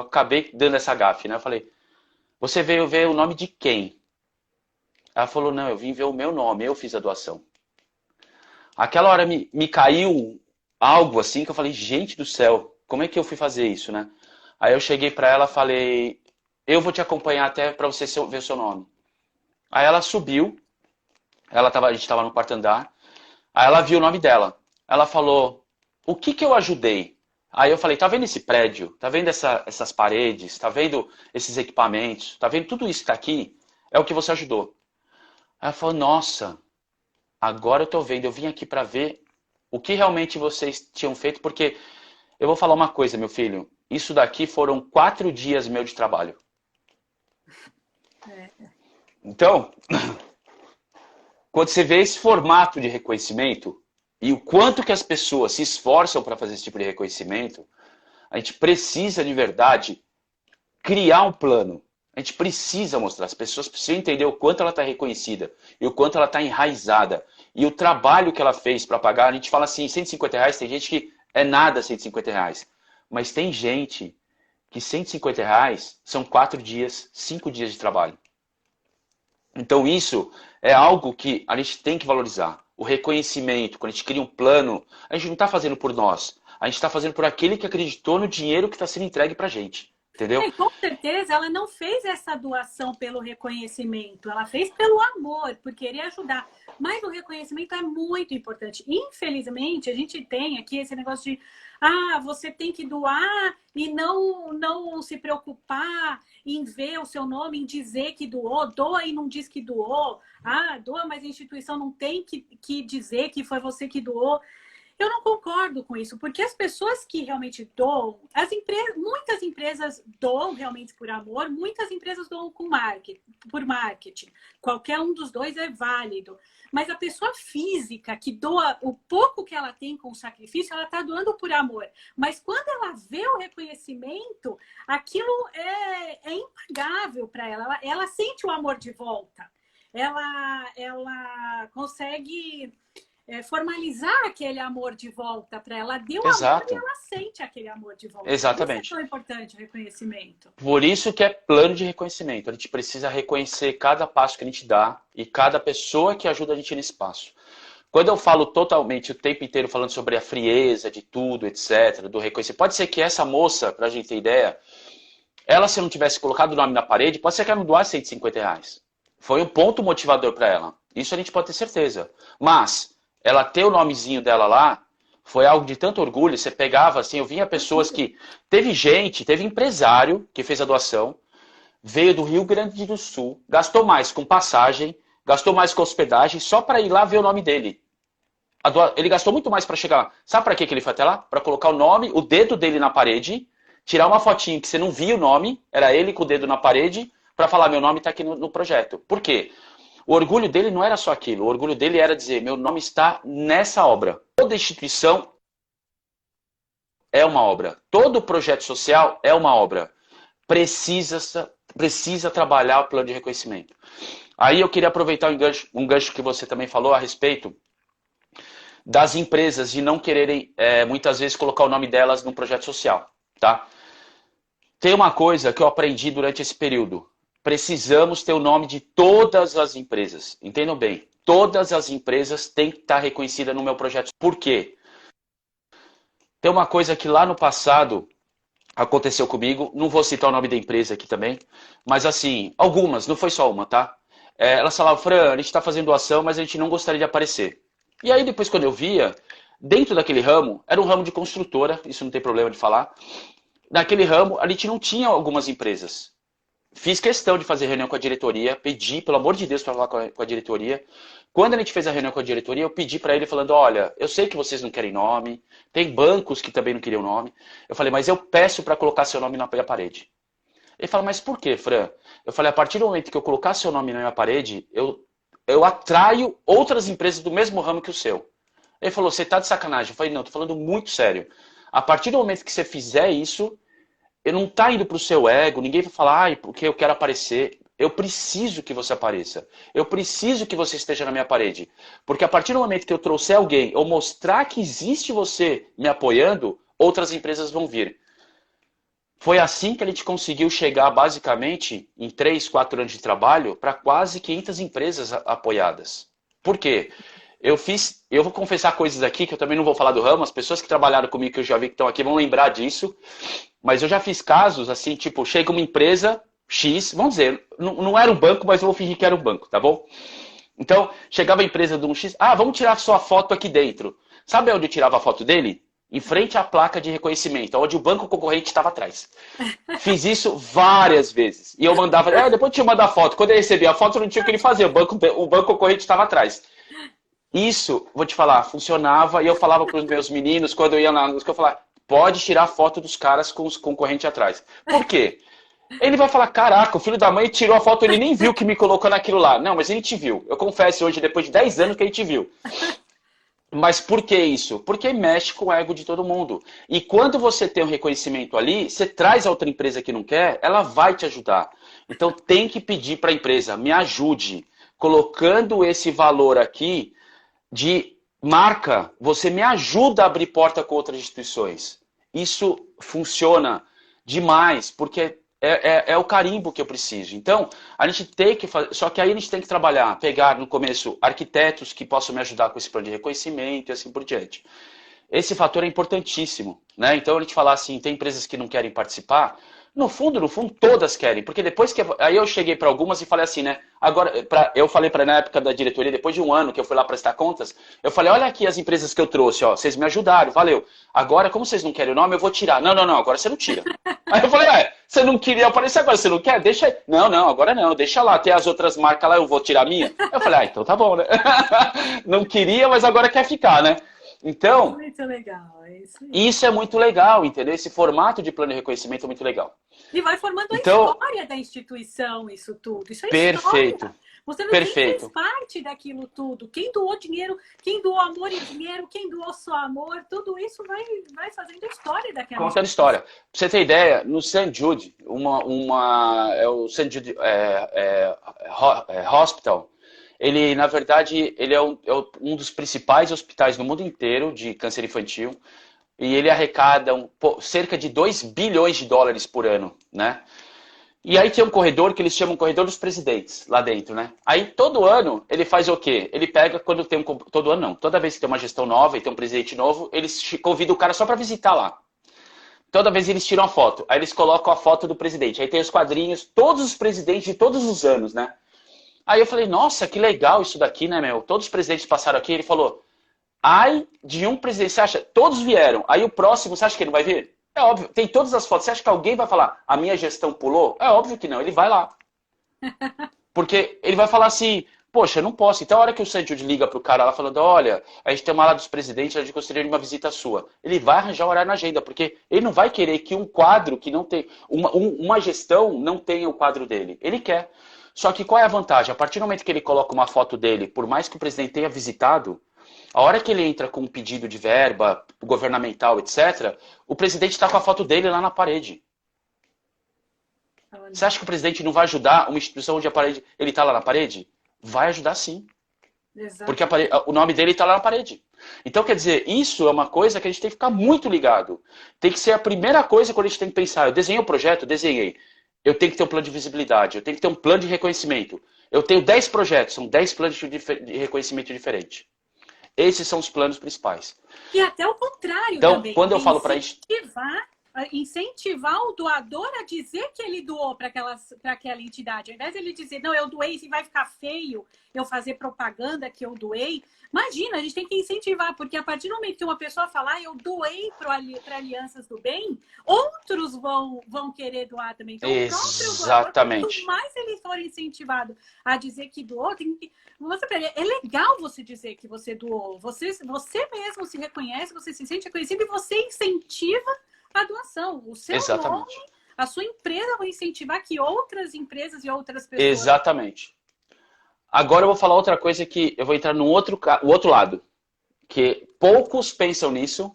acabei dando essa gafe, né? Eu falei, você veio ver o nome de quem? Ela falou, não, eu vim ver o meu nome, eu fiz a doação. Aquela hora me caiu algo assim que eu falei, gente do céu, como é que eu fui fazer isso, né? Aí eu cheguei para ela e falei, eu vou te acompanhar até para você ver o seu nome. Aí ela subiu, a gente estava no quarto andar, aí ela viu o nome dela. Ela falou, o que que eu ajudei? Aí eu falei, tá vendo esse prédio? Tá vendo essas paredes? Tá vendo esses equipamentos? Tá vendo tudo isso que tá aqui? É o que você ajudou. Aí ela falou, nossa, agora eu tô vendo, eu vim aqui para ver o que realmente vocês tinham feito, porque eu vou falar uma coisa, meu filho, isso daqui foram 4 dias meu de trabalho. Então, quando você vê esse formato de reconhecimento e o quanto que as pessoas se esforçam para fazer esse tipo de reconhecimento, a gente precisa de verdade criar um plano. A gente precisa mostrar, as pessoas precisam entender o quanto ela está reconhecida e o quanto ela está enraizada. E o trabalho que ela fez para pagar, a gente fala assim, R$ 150, tem gente que é nada R$ 150. Mas tem gente que R$ 150 são 4 dias, 5 dias de trabalho. Então isso é algo que a gente tem que valorizar. O reconhecimento, quando a gente cria um plano, a gente não está fazendo por nós. A gente está fazendo por aquele que acreditou no dinheiro que está sendo entregue para a gente. Entendeu? Com certeza ela não fez essa doação pelo reconhecimento, ela fez pelo amor, por querer ajudar. Mas o reconhecimento é muito importante. Infelizmente, a gente tem aqui esse negócio de você tem que doar e não se preocupar em ver o seu nome, em dizer que doou, doa e não diz que doou. Doa, mas a instituição não tem que dizer que foi você que doou. Eu não concordo com isso, porque as pessoas que realmente doam, muitas empresas doam realmente por amor, muitas empresas doam por marketing. Qualquer um dos dois é válido. Mas a pessoa física que doa o pouco que ela tem com sacrifício, ela está doando por amor. Mas quando ela vê o reconhecimento, aquilo é impagável para ela. Ela sente o amor de volta. Ela consegue formalizar aquele amor de volta para ela. Deu amor e ela sente aquele amor de volta. Exatamente. Isso é tão importante, o reconhecimento. Por isso que é plano de reconhecimento. A gente precisa reconhecer cada passo que a gente dá e cada pessoa que ajuda a gente nesse passo. Quando eu falo totalmente, o tempo inteiro falando sobre a frieza de tudo, etc., do reconhecimento, pode ser que essa moça, para a gente ter ideia, ela se não tivesse colocado o nome na parede, pode ser que ela não doasse R$ 150. Foi um ponto motivador para ela. Isso a gente pode ter certeza. Mas ela ter o nomezinho dela lá, foi algo de tanto orgulho. Você pegava assim, eu vinha pessoas que... Teve empresário que fez a doação, veio do Rio Grande do Sul, gastou mais com passagem, gastou mais com hospedagem, só para ir lá ver o nome dele. Ele gastou muito mais para chegar lá. Sabe para que ele foi até lá? Para colocar o nome, o dedo dele na parede, tirar uma fotinho que você não via o nome, era ele com o dedo na parede, para falar, meu nome está aqui no projeto. Por quê? O orgulho dele não era só aquilo. O orgulho dele era dizer, meu nome está nessa obra. Toda instituição é uma obra. Todo projeto social é uma obra. Precisa trabalhar o plano de reconhecimento. Aí eu queria aproveitar um gancho que você também falou a respeito das empresas de não quererem, muitas vezes, colocar o nome delas num projeto social. Tá? Tem uma coisa que eu aprendi durante esse período. Precisamos ter o nome de todas as empresas. Entendam bem, todas as empresas têm que estar reconhecidas no meu projeto. Por quê? Tem uma coisa que lá no passado aconteceu comigo, não vou citar o nome da empresa aqui também, mas assim, algumas, não foi só uma, tá? Elas falavam, Fran, a gente está fazendo doação, mas a gente não gostaria de aparecer. E aí depois quando eu via, dentro daquele ramo, era um ramo de construtora, isso não tem problema de falar, naquele ramo a gente não tinha algumas empresas. Fiz questão de fazer reunião com a diretoria, pedi, pelo amor de Deus, para falar com a diretoria. Quando a gente fez a reunião com a diretoria, eu pedi para ele falando, olha, eu sei que vocês não querem nome, tem bancos que também não queriam nome. Eu falei, mas eu peço para colocar seu nome na minha parede. Ele falou, mas por quê, Fran? Eu falei, a partir do momento que eu colocar seu nome na minha parede, eu atraio outras empresas do mesmo ramo que o seu. Ele falou, você tá de sacanagem? Eu falei, não, tô falando muito sério. A partir do momento que você fizer isso, não está indo para o seu ego, ninguém vai falar, ai, porque eu quero aparecer. Eu preciso que você apareça. Eu preciso que você esteja na minha parede. Porque a partir do momento que eu trouxer alguém, ou mostrar que existe você me apoiando, outras empresas vão vir. Foi assim que a gente conseguiu chegar, basicamente, em 3, 4 anos de trabalho, para quase 500 empresas apoiadas. Por quê? Eu vou confessar coisas aqui que eu também não vou falar do ramo, as pessoas que trabalharam comigo, que eu já vi que estão aqui, vão lembrar disso. Mas eu já fiz casos assim, tipo, chega uma empresa X, vamos dizer, não era um banco, mas eu vou fingir que era um banco, tá bom? Então, chegava a empresa de um X, vamos tirar sua foto aqui dentro. Sabe onde eu tirava a foto dele? Em frente à placa de reconhecimento, onde o banco concorrente estava atrás. Fiz isso várias vezes. E eu mandava, depois eu te mandar a foto. Quando eu recebia a foto, eu não tinha o que ele fazer, o banco concorrente estava atrás. Isso, vou te falar, funcionava. E eu falava para os meus meninos, quando eu ia na música, eu falava, pode tirar foto dos caras com os concorrentes atrás. Por quê? Ele vai falar, caraca, o filho da mãe tirou a foto, ele nem viu que me colocou naquilo lá. Não, mas ele te viu. Eu confesso hoje, depois de 10 anos, que ele te viu. Mas por que isso? Porque mexe com o ego de todo mundo. E quando você tem um reconhecimento ali, você traz a outra empresa que não quer, ela vai te ajudar. Então tem que pedir para a empresa, me ajude. Colocando esse valor aqui de marca, você me ajuda a abrir porta com outras instituições. Isso funciona demais, porque é o carimbo que eu preciso. Então, a gente tem que fazer. Só que aí a gente tem que trabalhar, pegar no começo arquitetos que possam me ajudar com esse plano de reconhecimento e assim por diante. Esse fator é importantíssimo, né? Então a gente falar assim, tem empresas que não querem participar. No fundo, todas querem, porque depois que aí eu cheguei para algumas e falei assim, né? Agora, eu falei para na época da diretoria, depois de um ano que eu fui lá prestar contas, eu falei, olha aqui as empresas que eu trouxe, ó, vocês me ajudaram, valeu. Agora, como vocês não querem o nome, eu vou tirar. Não, agora você não tira. Aí eu falei, você não queria aparecer agora, você não quer? Deixa aí. Não, agora não, deixa lá, tem as outras marcas lá, eu vou tirar a minha. Eu falei, então tá bom, né? Não queria, mas agora quer ficar, né? Então, muito legal, isso é muito legal, entendeu? Esse formato de plano de reconhecimento é muito legal. E vai formando a história da instituição, isso tudo. Isso é perfeito. História. Você não perfeito. fez parte daquilo tudo. Quem doou dinheiro, quem doou amor e dinheiro, quem doou só amor, tudo isso vai fazendo a história daquela contando história. Pra você ter ideia, no St. Jude, é o St. Jude Hospital, ele, na verdade, ele é um dos principais hospitais no mundo inteiro de câncer infantil e ele arrecada cerca de 2 bilhões de dólares por ano, né? E aí tem um corredor que eles chamam corredor dos presidentes lá dentro, né? Aí todo ano ele faz o quê? Ele pega quando tem todo ano não, toda vez que tem uma gestão nova e tem um presidente novo, eles convidam o cara só para visitar lá. Toda vez eles tiram a foto, aí eles colocam a foto do presidente, aí tem os quadrinhos, todos os presidentes de todos os anos, né? Aí eu falei, nossa, que legal isso daqui, né, meu? Todos os presidentes passaram aqui. Ele falou, ai, de um presidente, você acha? Todos vieram. Aí o próximo, você acha que ele não vai vir? É óbvio, tem todas as fotos. Você acha que alguém vai falar, a minha gestão pulou? É óbvio que não, ele vai lá. Porque ele vai falar assim, poxa, eu não posso. Então a hora que o Sandy liga pro cara lá falando, olha, a gente tem uma ala dos presidentes, a gente gostaria de uma visita sua. Ele vai arranjar horário na agenda, porque ele não vai querer que um quadro que não tem, uma gestão não tenha o quadro dele. Ele quer. Só que qual é a vantagem? A partir do momento que ele coloca uma foto dele, por mais que o presidente tenha visitado, a hora que ele entra com um pedido de verba governamental, etc., o presidente está com a foto dele lá na parede. Você acha que o presidente não vai ajudar uma instituição onde a parede, ele está lá na parede? Vai ajudar sim. Exato. Porque o nome dele está lá na parede. Então, quer dizer, isso é uma coisa que a gente tem que ficar muito ligado. Tem que ser a primeira coisa quando a gente tem que pensar. Eu desenhei o projeto, desenhei. Eu tenho que ter um plano de visibilidade, eu tenho que ter um plano de reconhecimento. Eu tenho 10 projetos, são 10 planos de reconhecimento diferentes. Esses são os planos principais. E até o contrário então, também. Quando eu falo para incentivar o doador a dizer que ele doou para aquela entidade. Ao invés de ele dizer, não, eu doei, se vai ficar feio eu fazer propaganda que eu doei. Imagina, a gente tem que incentivar, porque a partir do momento que uma pessoa falar, eu doei para Alianças do Bem, outros vão querer doar também. Então, exatamente. O próprio doador, quanto mais ele for incentivado a dizer que doou, é legal você dizer que você doou. Você mesmo se reconhece, você se sente reconhecido e você incentiva a doação. O seu nome, a sua empresa vai incentivar que outras empresas e outras pessoas... Exatamente. Agora eu vou falar outra coisa que eu vou entrar no outro lado. Que poucos pensam nisso.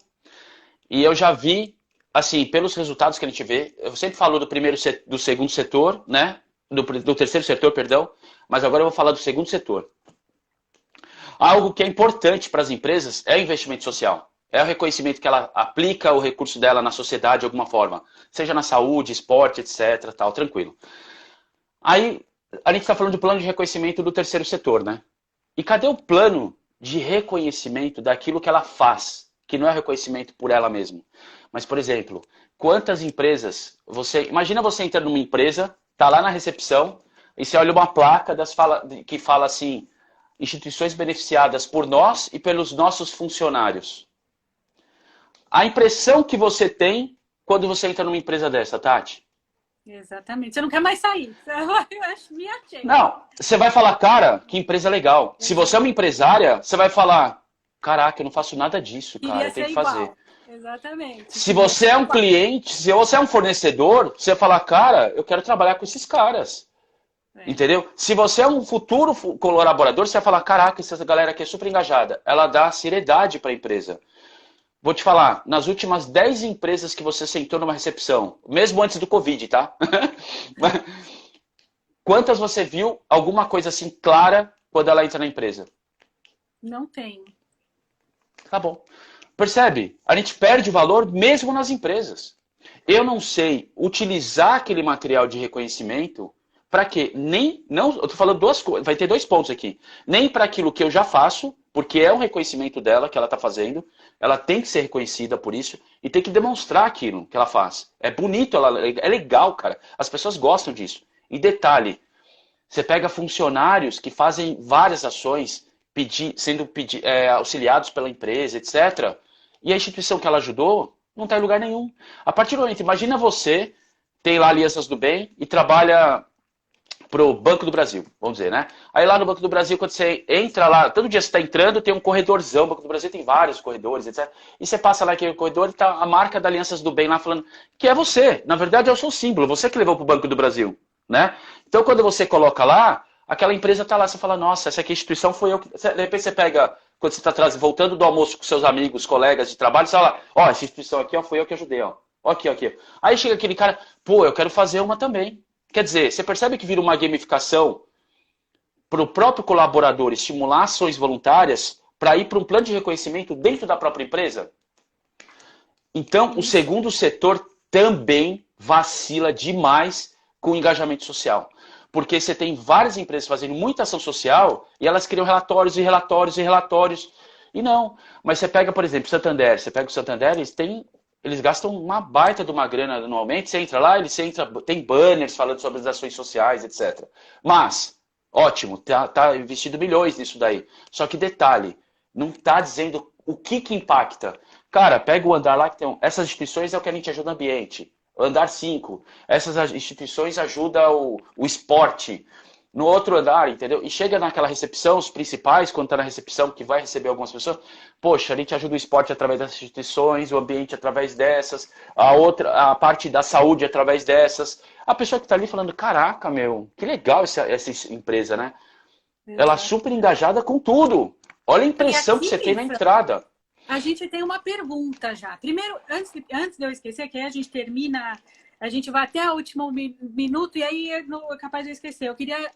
E eu já vi, assim, pelos resultados que a gente vê, eu sempre falo do segundo setor, né? Do terceiro setor, perdão, mas agora eu vou falar do segundo setor. Algo que é importante para as empresas é o investimento social. É o reconhecimento que ela aplica o recurso dela na sociedade de alguma forma. Seja na saúde, esporte, etc. Tal, tranquilo. Aí, a gente está falando de plano de reconhecimento do terceiro setor, né? E cadê o plano de reconhecimento daquilo que ela faz? Que não é reconhecimento por ela mesma. Mas, por exemplo, quantas empresas imagina você entra numa empresa, tá lá na recepção, e você olha uma placa que fala assim, instituições beneficiadas por nós e pelos nossos funcionários. A impressão que você tem quando você entra numa empresa dessa, Tati? Exatamente. Você não quer mais sair. Eu acho me achei. Não, você vai falar, cara, que empresa legal. Se você é uma empresária, você vai falar, caraca, eu não faço nada disso, cara, Queria eu tenho ser que fazer. igual. Exatamente. Se Queria você ser é um igual. cliente, se você é um fornecedor, você vai falar, cara, eu quero trabalhar com esses caras. É. Entendeu? Se você é um futuro colaborador, você vai falar, caraca, essa galera aqui é super engajada. Ela dá seriedade para a empresa. Vou te falar, nas últimas 10 empresas que você sentou numa recepção, mesmo antes do Covid, tá? Quantas você viu alguma coisa assim clara quando ela entra na empresa? Não tem. Tá bom. Percebe? A gente perde valor mesmo nas empresas. Eu não sei utilizar aquele material de reconhecimento para quê? Nem, não, eu tô falando duas coisas, vai ter dois pontos aqui. Nem para aquilo que eu já faço, porque é um reconhecimento dela que ela está fazendo, ela tem que ser reconhecida por isso e tem que demonstrar aquilo que ela faz. É bonito, é legal, cara. As pessoas gostam disso. E detalhe, você pega funcionários que fazem várias ações, auxiliados pela empresa, etc. E a instituição que ela ajudou não está em lugar nenhum. A partir do momento, imagina você tem lá Alianças do Bem e trabalha pro Banco do Brasil, vamos dizer, né? Aí lá no Banco do Brasil, quando você entra lá, todo dia você está entrando, tem um corredorzão, o Banco do Brasil tem vários corredores, etc. E você passa lá naquele corredor e tá a marca da Alianças do Bem lá falando que é você. Na verdade, é o seu símbolo, você que levou pro Banco do Brasil, né? Então, quando você coloca lá, aquela empresa tá lá, você fala, nossa, essa aqui instituição foi eu que... De repente você pega, quando você está voltando do almoço com seus amigos, colegas de trabalho, você fala, ó, essa instituição aqui, ó, foi eu que ajudei, ó. Ó aqui, ó, aqui. Aí chega aquele cara, pô, eu quero fazer uma também. Quer dizer, você percebe que vira uma gamificação para o próprio colaborador estimular ações voluntárias para ir para um plano de reconhecimento dentro da própria empresa? Então, o Isso. segundo setor também vacila demais com o engajamento social. Porque você tem várias empresas fazendo muita ação social e elas criam relatórios e relatórios e relatórios. E não. Mas você pega, por exemplo, Santander. Você pega o Santander, eles gastam uma baita de uma grana anualmente. Você entra lá, tem banners falando sobre as ações sociais, etc. Mas, ótimo, tá investido milhões nisso daí. Só que detalhe, não está dizendo o que impacta. Cara, pega o andar lá que tem. Essas instituições é o que a gente ajuda o ambiente. Andar 5. Essas instituições ajudam o esporte. No outro andar, entendeu? E chega naquela recepção, os principais, quando está na recepção, que vai receber algumas pessoas, poxa, a gente ajuda o esporte através dessas instituições, o ambiente através dessas, a parte da saúde através dessas. A pessoa que está ali falando, caraca, meu, que legal essa empresa, né? Ela é Exato. super engajada com tudo. Olha a E impressão que você tem aqui, na entrada. a gente tem uma pergunta já. Primeiro, antes de eu esquecer, que aí a gente termina, a gente vai até o último minuto e aí é capaz de eu esquecer. Eu queria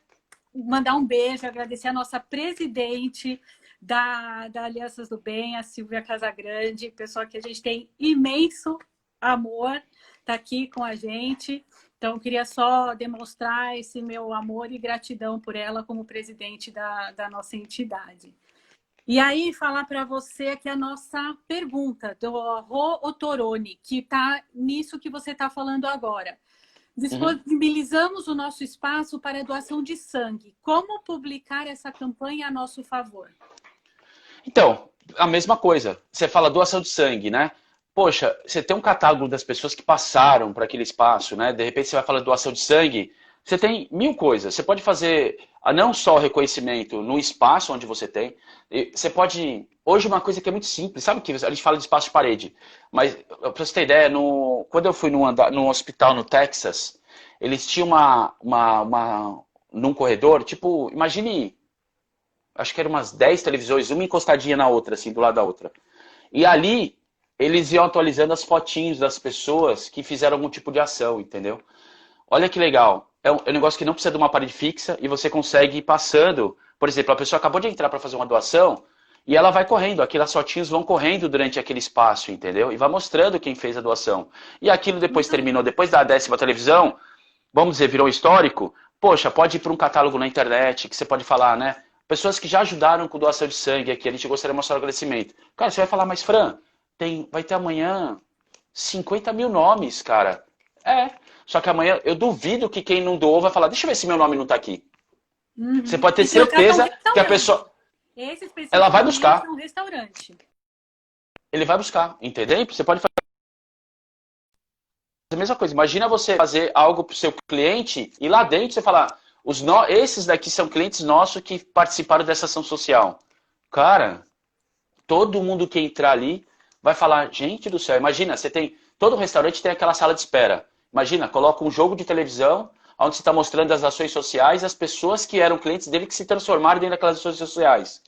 mandar um beijo, agradecer a nossa presidente da Alianças do Bem, a Silvia Casagrande, pessoa que a gente tem imenso amor, está aqui com a gente. Então, eu queria só demonstrar esse meu amor e gratidão por ela como presidente da nossa entidade. E aí, falar para você que a nossa pergunta do Rô Otoroni, que está nisso que você está falando agora. Uhum. Disponibilizamos o nosso espaço para a doação de sangue. Como publicar essa campanha a nosso favor? Então, a mesma coisa. Você fala doação de sangue, né? Poxa, você tem um catálogo das pessoas que passaram por aquele espaço, né? De repente você vai falar doação de sangue. Você tem mil coisas. Você pode fazer não só o reconhecimento no espaço onde você tem. Você pode. Hoje, uma coisa que é muito simples. Sabe que a gente fala de espaço de parede? Mas, pra você ter ideia, quando eu fui num hospital no Texas, eles tinham num corredor, tipo, imagine. Acho que eram umas 10 televisões, uma encostadinha na outra, assim, do lado da outra. E ali, eles iam atualizando as fotinhos das pessoas que fizeram algum tipo de ação, entendeu? Olha que legal. É um negócio que não precisa de uma parede fixa e você consegue ir passando. Por exemplo, a pessoa acabou de entrar para fazer uma doação e ela vai correndo. Aquelas fotinhos vão correndo durante aquele espaço, entendeu? E vai mostrando quem fez a doação. E aquilo depois terminou, depois da 10ª televisão, vamos dizer, virou histórico. Poxa, pode ir para um catálogo na internet que você pode falar, né? Pessoas que já ajudaram com doação de sangue aqui, a gente gostaria de mostrar o agradecimento. Cara, você vai falar, mas Fran, vai ter amanhã 50 mil nomes, cara. Só que amanhã eu duvido que quem não doou vai falar, deixa eu ver se meu nome não tá aqui. Você pode ter certeza que a pessoa... Esse ela vai buscar. É um restaurante. Ele vai buscar, entendeu? Você pode fazer a mesma coisa. Imagina você fazer algo pro seu cliente e lá dentro você falar, esses daqui são clientes nossos que participaram dessa ação social. Cara, todo mundo que entrar ali vai falar, gente do céu, imagina, todo restaurante tem aquela sala de espera. Imagina, coloca um jogo de televisão onde você está mostrando as ações sociais, as pessoas que eram clientes dele que se transformaram dentro daquelas ações sociais.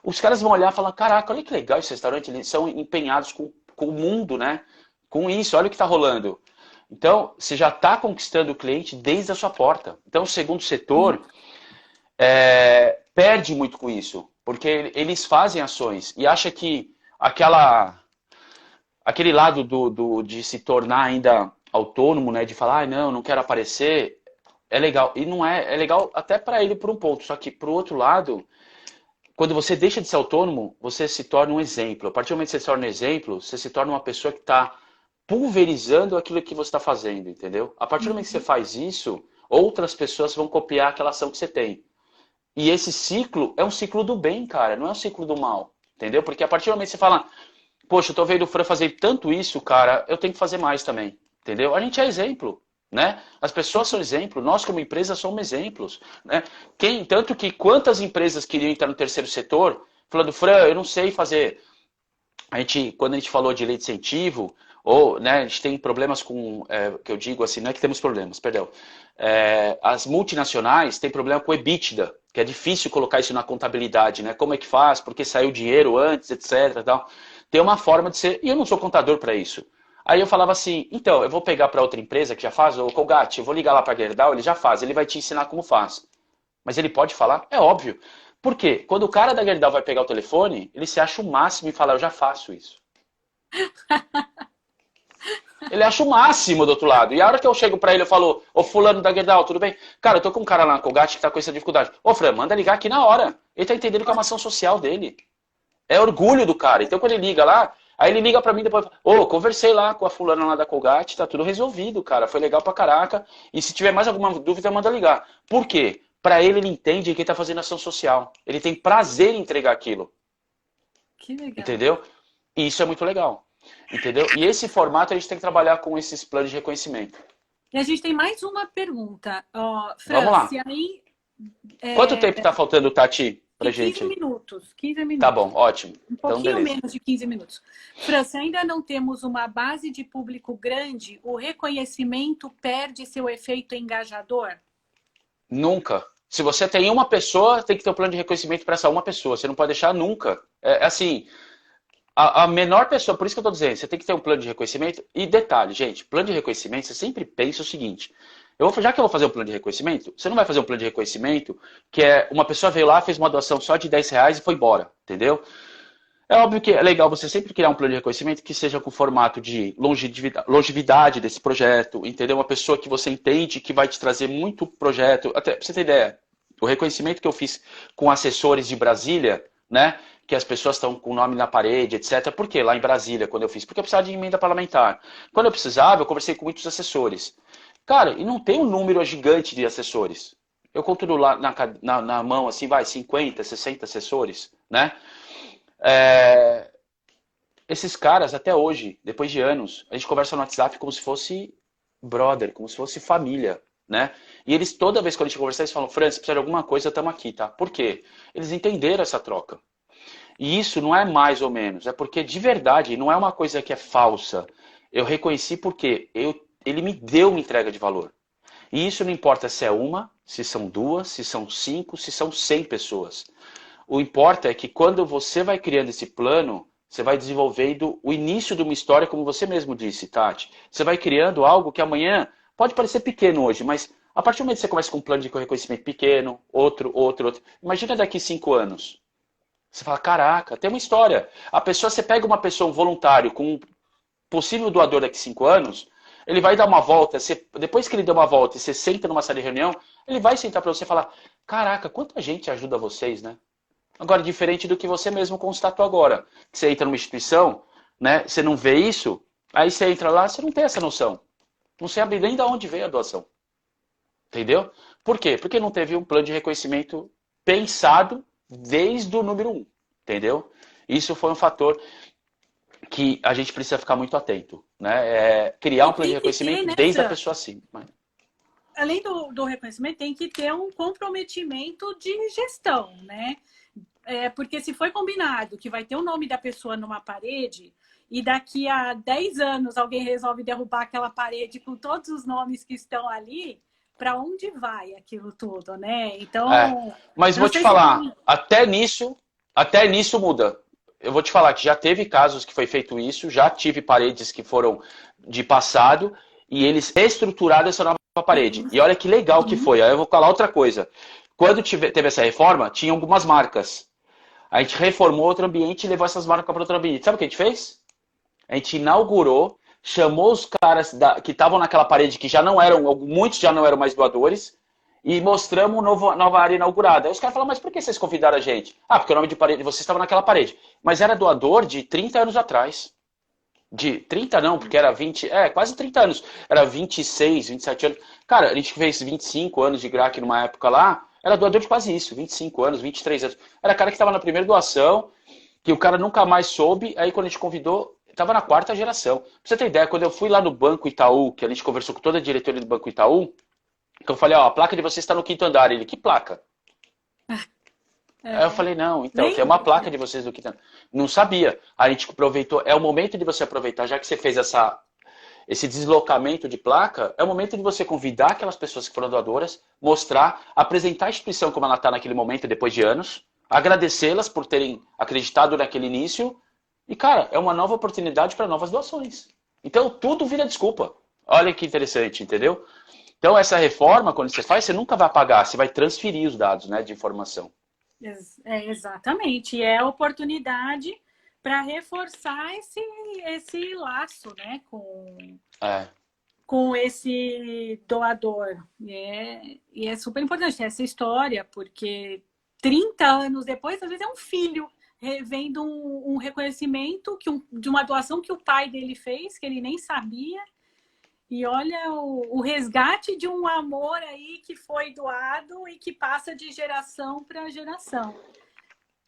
Os caras vão olhar e falar, caraca, olha que legal esse restaurante, eles são empenhados com o mundo, né? Com isso, olha o que está rolando. Então, você já está conquistando o cliente desde a sua porta. Então, o segundo setor perde muito com isso, porque eles fazem ações e acha que aquele lado de se tornar ainda autônomo, né, de falar, não quero aparecer, é legal. E não é legal até para ele por um ponto, só que por outro lado, quando você deixa de ser autônomo, você se torna um exemplo. A partir do momento que você se torna um exemplo, você se torna uma pessoa que está pulverizando aquilo que você está fazendo, entendeu? A partir do momento que você faz isso, outras pessoas vão copiar aquela ação que você tem. E esse ciclo é um ciclo do bem, cara, não é um ciclo do mal, entendeu? Porque a partir do momento que você fala, poxa, eu tô vendo o Fran fazer tanto isso, cara, eu tenho que fazer mais também, entendeu? A gente é exemplo, né? As pessoas são exemplo, nós como empresa somos exemplos, né? Tanto que quantas empresas queriam entrar no terceiro setor, falando, Fran, eu não sei fazer. Quando a gente falou de lei de incentivo, ou, né, a gente tem problemas com, que eu digo assim, não é que temos problemas, perdão. As multinacionais têm problema com EBITDA, que é difícil colocar isso na contabilidade, né? Como é que faz? Porque saiu dinheiro antes, etc. Tal. Tem uma forma de ser, e eu não sou contador para isso. Aí eu falava assim, então, eu vou pegar para outra empresa que já faz, o Colgate, eu vou ligar lá para a Gerdau, ele já faz, ele vai te ensinar como faz. Mas ele pode falar? É óbvio. Por quê? Quando o cara da Gerdau vai pegar o telefone, ele se acha o máximo e fala, eu já faço isso. Ele acha o máximo do outro lado. E a hora que eu chego pra ele, eu falo, ô fulano da Gerdau, tudo bem? Cara, eu tô com um cara lá na Colgate que tá com essa dificuldade. Ô Fran, manda ligar aqui na hora. Ele tá entendendo que é uma ação social dele. É orgulho do cara. Então quando ele liga lá, aí ele liga pra mim depois, conversei lá com a fulana lá da Colgate, tá tudo resolvido, cara. Foi legal pra caraca. E se tiver mais alguma dúvida, manda ligar. Por quê? Pra ele entende que ele tá fazendo ação social. Ele tem prazer em entregar aquilo. Que legal. Entendeu? E isso é muito legal. Entendeu? E esse formato a gente tem que trabalhar com esses planos de reconhecimento. E a gente tem mais uma pergunta. Fran, vamos lá. Aí, quanto tempo está faltando, Tati, pra 15 gente? minutos. 15 minutos. Tá bom, ótimo. Um pouquinho então, menos de 15 minutos. Fran, se ainda não temos uma base de público grande, o reconhecimento perde seu efeito engajador? Nunca. Se você tem uma pessoa, tem que ter um plano de reconhecimento para essa uma pessoa. Você não pode deixar nunca. Assim, a menor pessoa, por isso que eu estou dizendo, você tem que ter um plano de reconhecimento. E detalhe, gente, plano de reconhecimento, você sempre pensa o seguinte, já que eu vou fazer um plano de reconhecimento, você não vai fazer um plano de reconhecimento que uma pessoa veio lá, fez uma doação só de R$10 e foi embora, entendeu? É óbvio que é legal você sempre criar um plano de reconhecimento que seja com formato de longevidade desse projeto, entendeu? Uma pessoa que você entende que vai te trazer muito projeto. Até pra você ter ideia, o reconhecimento que eu fiz com assessores de Brasília, né? Que as pessoas estão com o nome na parede, etc. Por quê? Lá em Brasília, quando eu fiz? Porque eu precisava de emenda parlamentar. Quando eu precisava, eu conversei com muitos assessores. Cara, e não tem um número gigante de assessores. Eu conto lá na mão, assim, 50, 60 assessores, né? Esses caras, até hoje, depois de anos, a gente conversa no WhatsApp como se fosse brother, como se fosse família, né? E eles, toda vez que a gente conversa, eles falam, Fran, se precisar de alguma coisa, estamos aqui, tá? Por quê? Eles entenderam essa troca. E isso não é mais ou menos, é porque de verdade, não é uma coisa que é falsa. Eu reconheci porque ele me deu uma entrega de valor. E isso não importa se é uma, se são duas, se são 5, se são 100 pessoas. O importa é que quando você vai criando esse plano, Você vai desenvolvendo o início de uma história, como você mesmo disse, Tati. Você vai criando algo que amanhã pode parecer pequeno hoje, mas a partir do momento que você começa com um plano de reconhecimento pequeno, outro. Imagina daqui 5 anos. Você fala, caraca, tem uma história. Você pega uma pessoa, um voluntário, com um possível doador daqui 5 anos, ele vai dar uma volta, depois que ele der uma volta e você senta numa sala de reunião, ele vai sentar para você e falar, caraca, quanta gente ajuda vocês, né? Agora, diferente do que você mesmo constatou agora. Você entra numa instituição, né? Você não vê isso, aí você entra lá, você não tem essa noção. Não sabe nem de onde veio a doação. Entendeu? Por quê? Porque não teve um plano de reconhecimento pensado desde o número 1. Entendeu? Isso foi um fator que a gente precisa ficar muito atento. Né? Criar um plano de reconhecimento desde a pessoa sim. Além do reconhecimento, tem que ter um comprometimento de gestão, né? Porque se foi combinado que vai ter o nome da pessoa numa parede e daqui a 10 anos alguém resolve derrubar aquela parede com todos os nomes que estão ali, para onde vai aquilo tudo, né? Então... mas vou te falar, até nisso muda. Eu vou te falar que já teve casos que foi feito isso, já tive paredes que foram de passado e eles reestruturaram essa nova parede. E olha que legal que foi. Aí eu vou falar outra coisa. Quando teve essa reforma, tinha algumas marcas. A gente reformou outro ambiente e levou essas marcas para outro ambiente. Sabe o que a gente fez? A gente inaugurou, chamou os caras que estavam naquela parede, que já não eram, muitos já não eram mais doadores, e mostramos uma nova área inaugurada. Aí os caras falaram, mas por que vocês convidaram a gente? Ah, porque o nome de parede, vocês estavam naquela parede. Mas era doador de 30 anos atrás. De 30 não, porque era 20, quase 30 anos. Era 26, 27 anos. Cara, a gente fez 25 anos de GRAC numa época lá, era doador de quase isso, 25 anos, 23 anos. Era cara que estava na primeira doação, que o cara nunca mais soube, aí quando a gente convidou, estava na 4ª geração. Pra você ter ideia, quando eu fui lá no Banco Itaú, que a gente conversou com toda a diretoria do Banco Itaú, que eu falei, a placa de vocês está no 5º andar. Ele, que placa? Aí eu falei, não, então, tem uma placa de vocês do 5º andar. Não sabia. Aí a gente aproveitou, é o momento de você aproveitar, já que você fez esse deslocamento de placa, é o momento de você convidar aquelas pessoas que foram doadoras, mostrar, apresentar a instituição como ela está naquele momento, depois de anos, agradecê-las por terem acreditado naquele início, e, cara, é uma nova oportunidade para novas doações. Então, tudo vira desculpa. Olha que interessante, entendeu? Então, essa reforma, quando você faz, você nunca vai apagar, você vai transferir os dados, né, de informação. Exatamente. E é a oportunidade para reforçar esse laço, né, com esse doador. E é super importante essa história, porque 30 anos depois, às vezes é um filho vendo um reconhecimento de uma doação que o pai dele fez, que ele nem sabia. E olha o resgate de um amor aí que foi doado e que passa de geração para geração.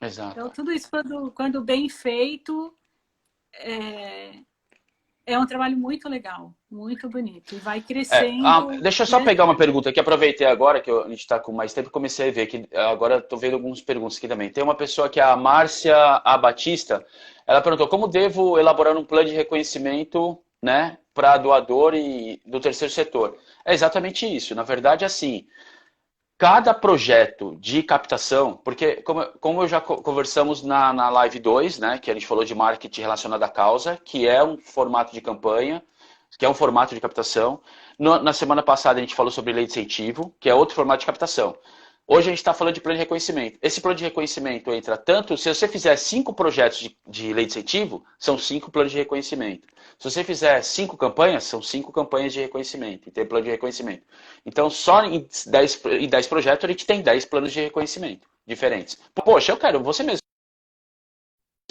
Exato. Então, tudo isso, quando bem feito, é um trabalho muito legal, muito bonito. E vai crescendo. Deixa eu só pegar uma pergunta aqui. Aproveitei agora que a gente está com mais tempo e comecei a ver que agora estou vendo algumas perguntas aqui também. Tem uma pessoa que é a Márcia A. Batista. Ela perguntou como devo elaborar um plano de reconhecimento, né, para doador e do terceiro setor. É exatamente isso. Na verdade, assim, cada projeto de captação, porque como eu já conversamos na live 2, né, que a gente falou de marketing relacionado à causa, que é um formato de campanha, que é um formato de captação. Na semana passada a gente falou sobre lei de incentivo, que é outro formato de captação. Hoje a gente está falando de plano de reconhecimento. Esse plano de reconhecimento entra tanto, se você fizer 5 projetos de lei de incentivo, são 5 planos de reconhecimento. Se você fizer 5 campanhas, são 5 campanhas de reconhecimento, e tem plano de reconhecimento. Então, só em 10 projetos a gente tem 10 planos de reconhecimento diferentes. Poxa, você mesmo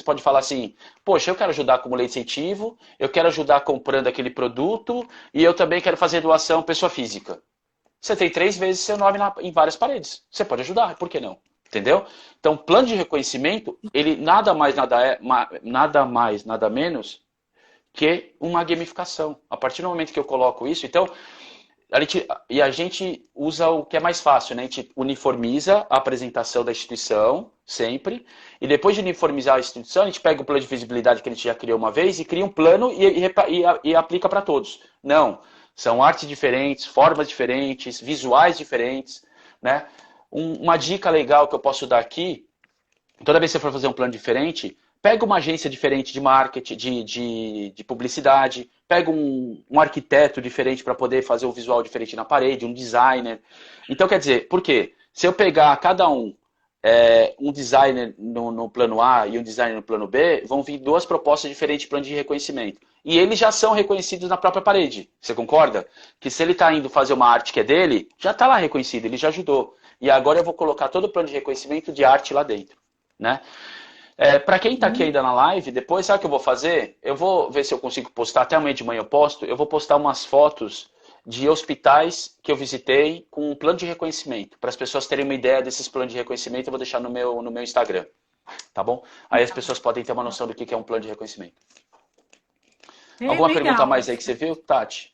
pode falar assim, poxa, eu quero ajudar como lei de incentivo, eu quero ajudar comprando aquele produto, e eu também quero fazer doação pessoa física. Você tem 3 vezes seu nome em várias paredes. Você pode ajudar, por que não? Entendeu? Então, plano de reconhecimento, ele nada mais, nada menos que uma gamificação. A partir do momento que eu coloco isso, então, a gente usa o que é mais fácil, né? A gente uniformiza a apresentação da instituição, sempre, e depois de uniformizar a instituição, a gente pega o plano de visibilidade que a gente já criou uma vez e cria um plano e aplica para todos. Não. São artes diferentes, formas diferentes, visuais diferentes, né? Uma dica legal que eu posso dar aqui, toda vez que você for fazer um plano diferente, pega uma agência diferente de marketing, de publicidade, pega um arquiteto diferente para poder fazer um visual diferente na parede, um designer. Então, quer dizer, por quê? Se eu pegar cada um designer no plano A e um designer no plano B, vão vir duas propostas diferentes de plano de reconhecimento. E eles já são reconhecidos na própria parede. Você concorda? Que se ele está indo fazer uma arte que é dele, já está lá reconhecido, ele já ajudou. E agora eu vou colocar todo o plano de reconhecimento de arte lá dentro, né? Para quem está aqui ainda na live, depois sabe o que eu vou fazer? Eu vou ver se eu consigo postar, até amanhã de manhã eu posto, eu vou postar umas fotos de hospitais que eu visitei com um plano de reconhecimento, para as pessoas terem uma ideia desses planos de reconhecimento, eu vou deixar no meu Instagram, tá bom? Aí as pessoas podem ter uma noção do que é um plano de reconhecimento. Alguma pergunta a mais aí que você viu, Tati?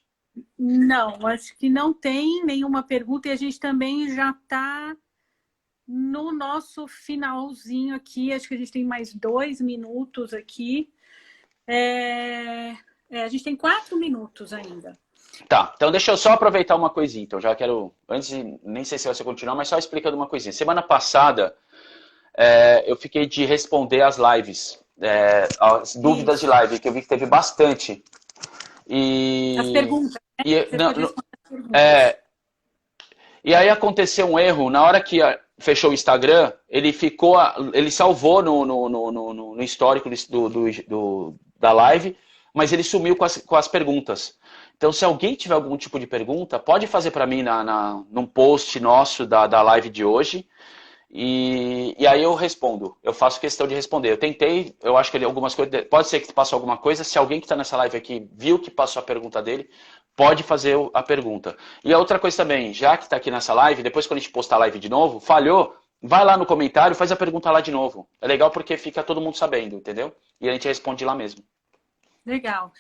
Não, acho que não tem nenhuma pergunta e a gente também já está no nosso finalzinho aqui. Acho que a gente tem mais 2 minutos aqui. A gente tem 4 minutos ainda. Tá, então deixa eu só aproveitar uma coisinha. Então, já quero, antes, nem sei se você continuar, mas só explicando uma coisinha. Semana passada, eu fiquei de responder as lives, as dúvidas de live, que eu vi que teve bastante. As perguntas, né? E aí aconteceu um erro, na hora que fechou o Instagram, ele salvou no histórico da live, mas ele sumiu com as perguntas. Então, se alguém tiver algum tipo de pergunta, pode fazer para mim num post nosso da live de hoje. E aí eu respondo. Eu faço questão de responder. Eu tentei, eu acho que algumas coisas... Pode ser que passou alguma coisa. Se alguém que está nessa live aqui viu que passou a pergunta dele, pode fazer a pergunta. E a outra coisa também, já que está aqui nessa live, depois quando a gente postar a live de novo, falhou, vai lá no comentário, faz a pergunta lá de novo. É legal porque fica todo mundo sabendo, entendeu? E a gente responde lá mesmo. Legal.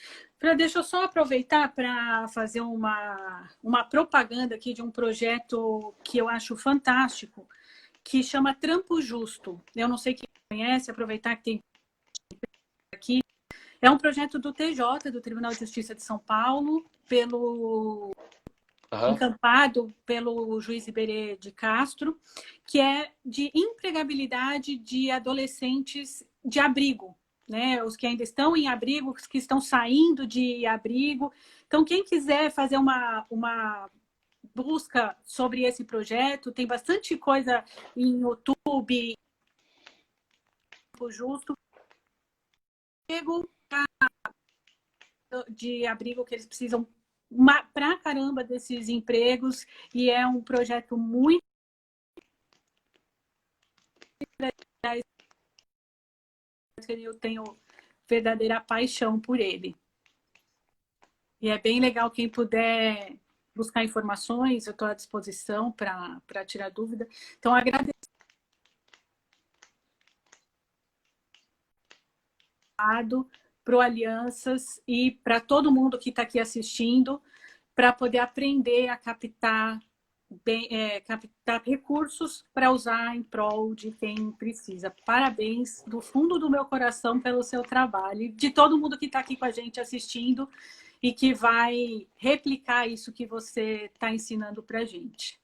Deixa eu só aproveitar para fazer uma propaganda aqui de um projeto que eu acho fantástico, que chama Trampo Justo. Eu não sei quem conhece, aproveitar que tem aqui. É um projeto do TJ, do Tribunal de Justiça de São Paulo, encampado pelo juiz Iberê de Castro, que é de empregabilidade de adolescentes de abrigo, né? Os que ainda estão em abrigo, os que estão saindo de abrigo. Então, quem quiser fazer uma busca sobre esse projeto, tem bastante coisa em YouTube, justo, de abrigo que eles precisam pra caramba desses empregos, e é um projeto muito eu tenho verdadeira paixão por ele. E é bem legal quem puder buscar informações, eu estou à disposição para tirar dúvida. Então, agradeço para o Alianças e para todo mundo que está aqui assistindo, para poder aprender a captar recursos para usar em prol de quem precisa. Parabéns do fundo do meu coração pelo seu trabalho e de todo mundo que está aqui com a gente assistindo e que vai replicar isso que você está ensinando para a gente.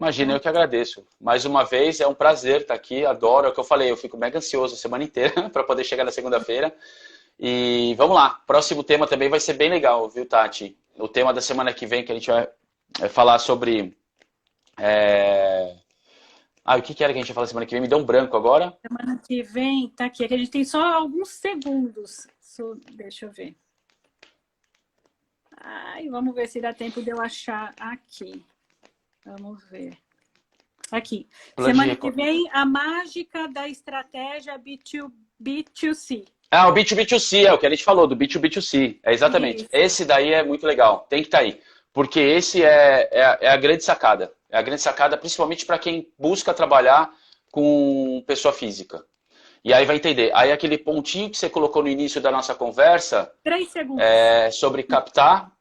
Imagina, eu que agradeço. Mais uma vez, é um prazer estar aqui, adoro, é o que eu falei, eu fico mega ansioso a semana inteira para poder chegar na segunda-feira. E vamos lá, próximo tema também vai ser bem legal, viu, Tati? O tema da semana que vem que a gente vai falar sobre... o que era que a gente ia falar semana que vem? Me deu um branco agora. Semana que vem, tá aqui, que a gente tem só alguns segundos. Deixa eu ver. Vamos ver se dá tempo de eu achar aqui. Vamos ver. Aqui. Semana que vem, a mágica da estratégia B2B2C. O B2B2C, é o que a gente falou, do B2B2C. Exatamente. Isso. Esse daí é muito legal, tem que estar aí. Porque esse é a grande sacada. É a grande sacada, principalmente para quem busca trabalhar com pessoa física. E aí vai entender. Aí aquele pontinho que você colocou no início da nossa conversa... 3 segundos. Sobre captar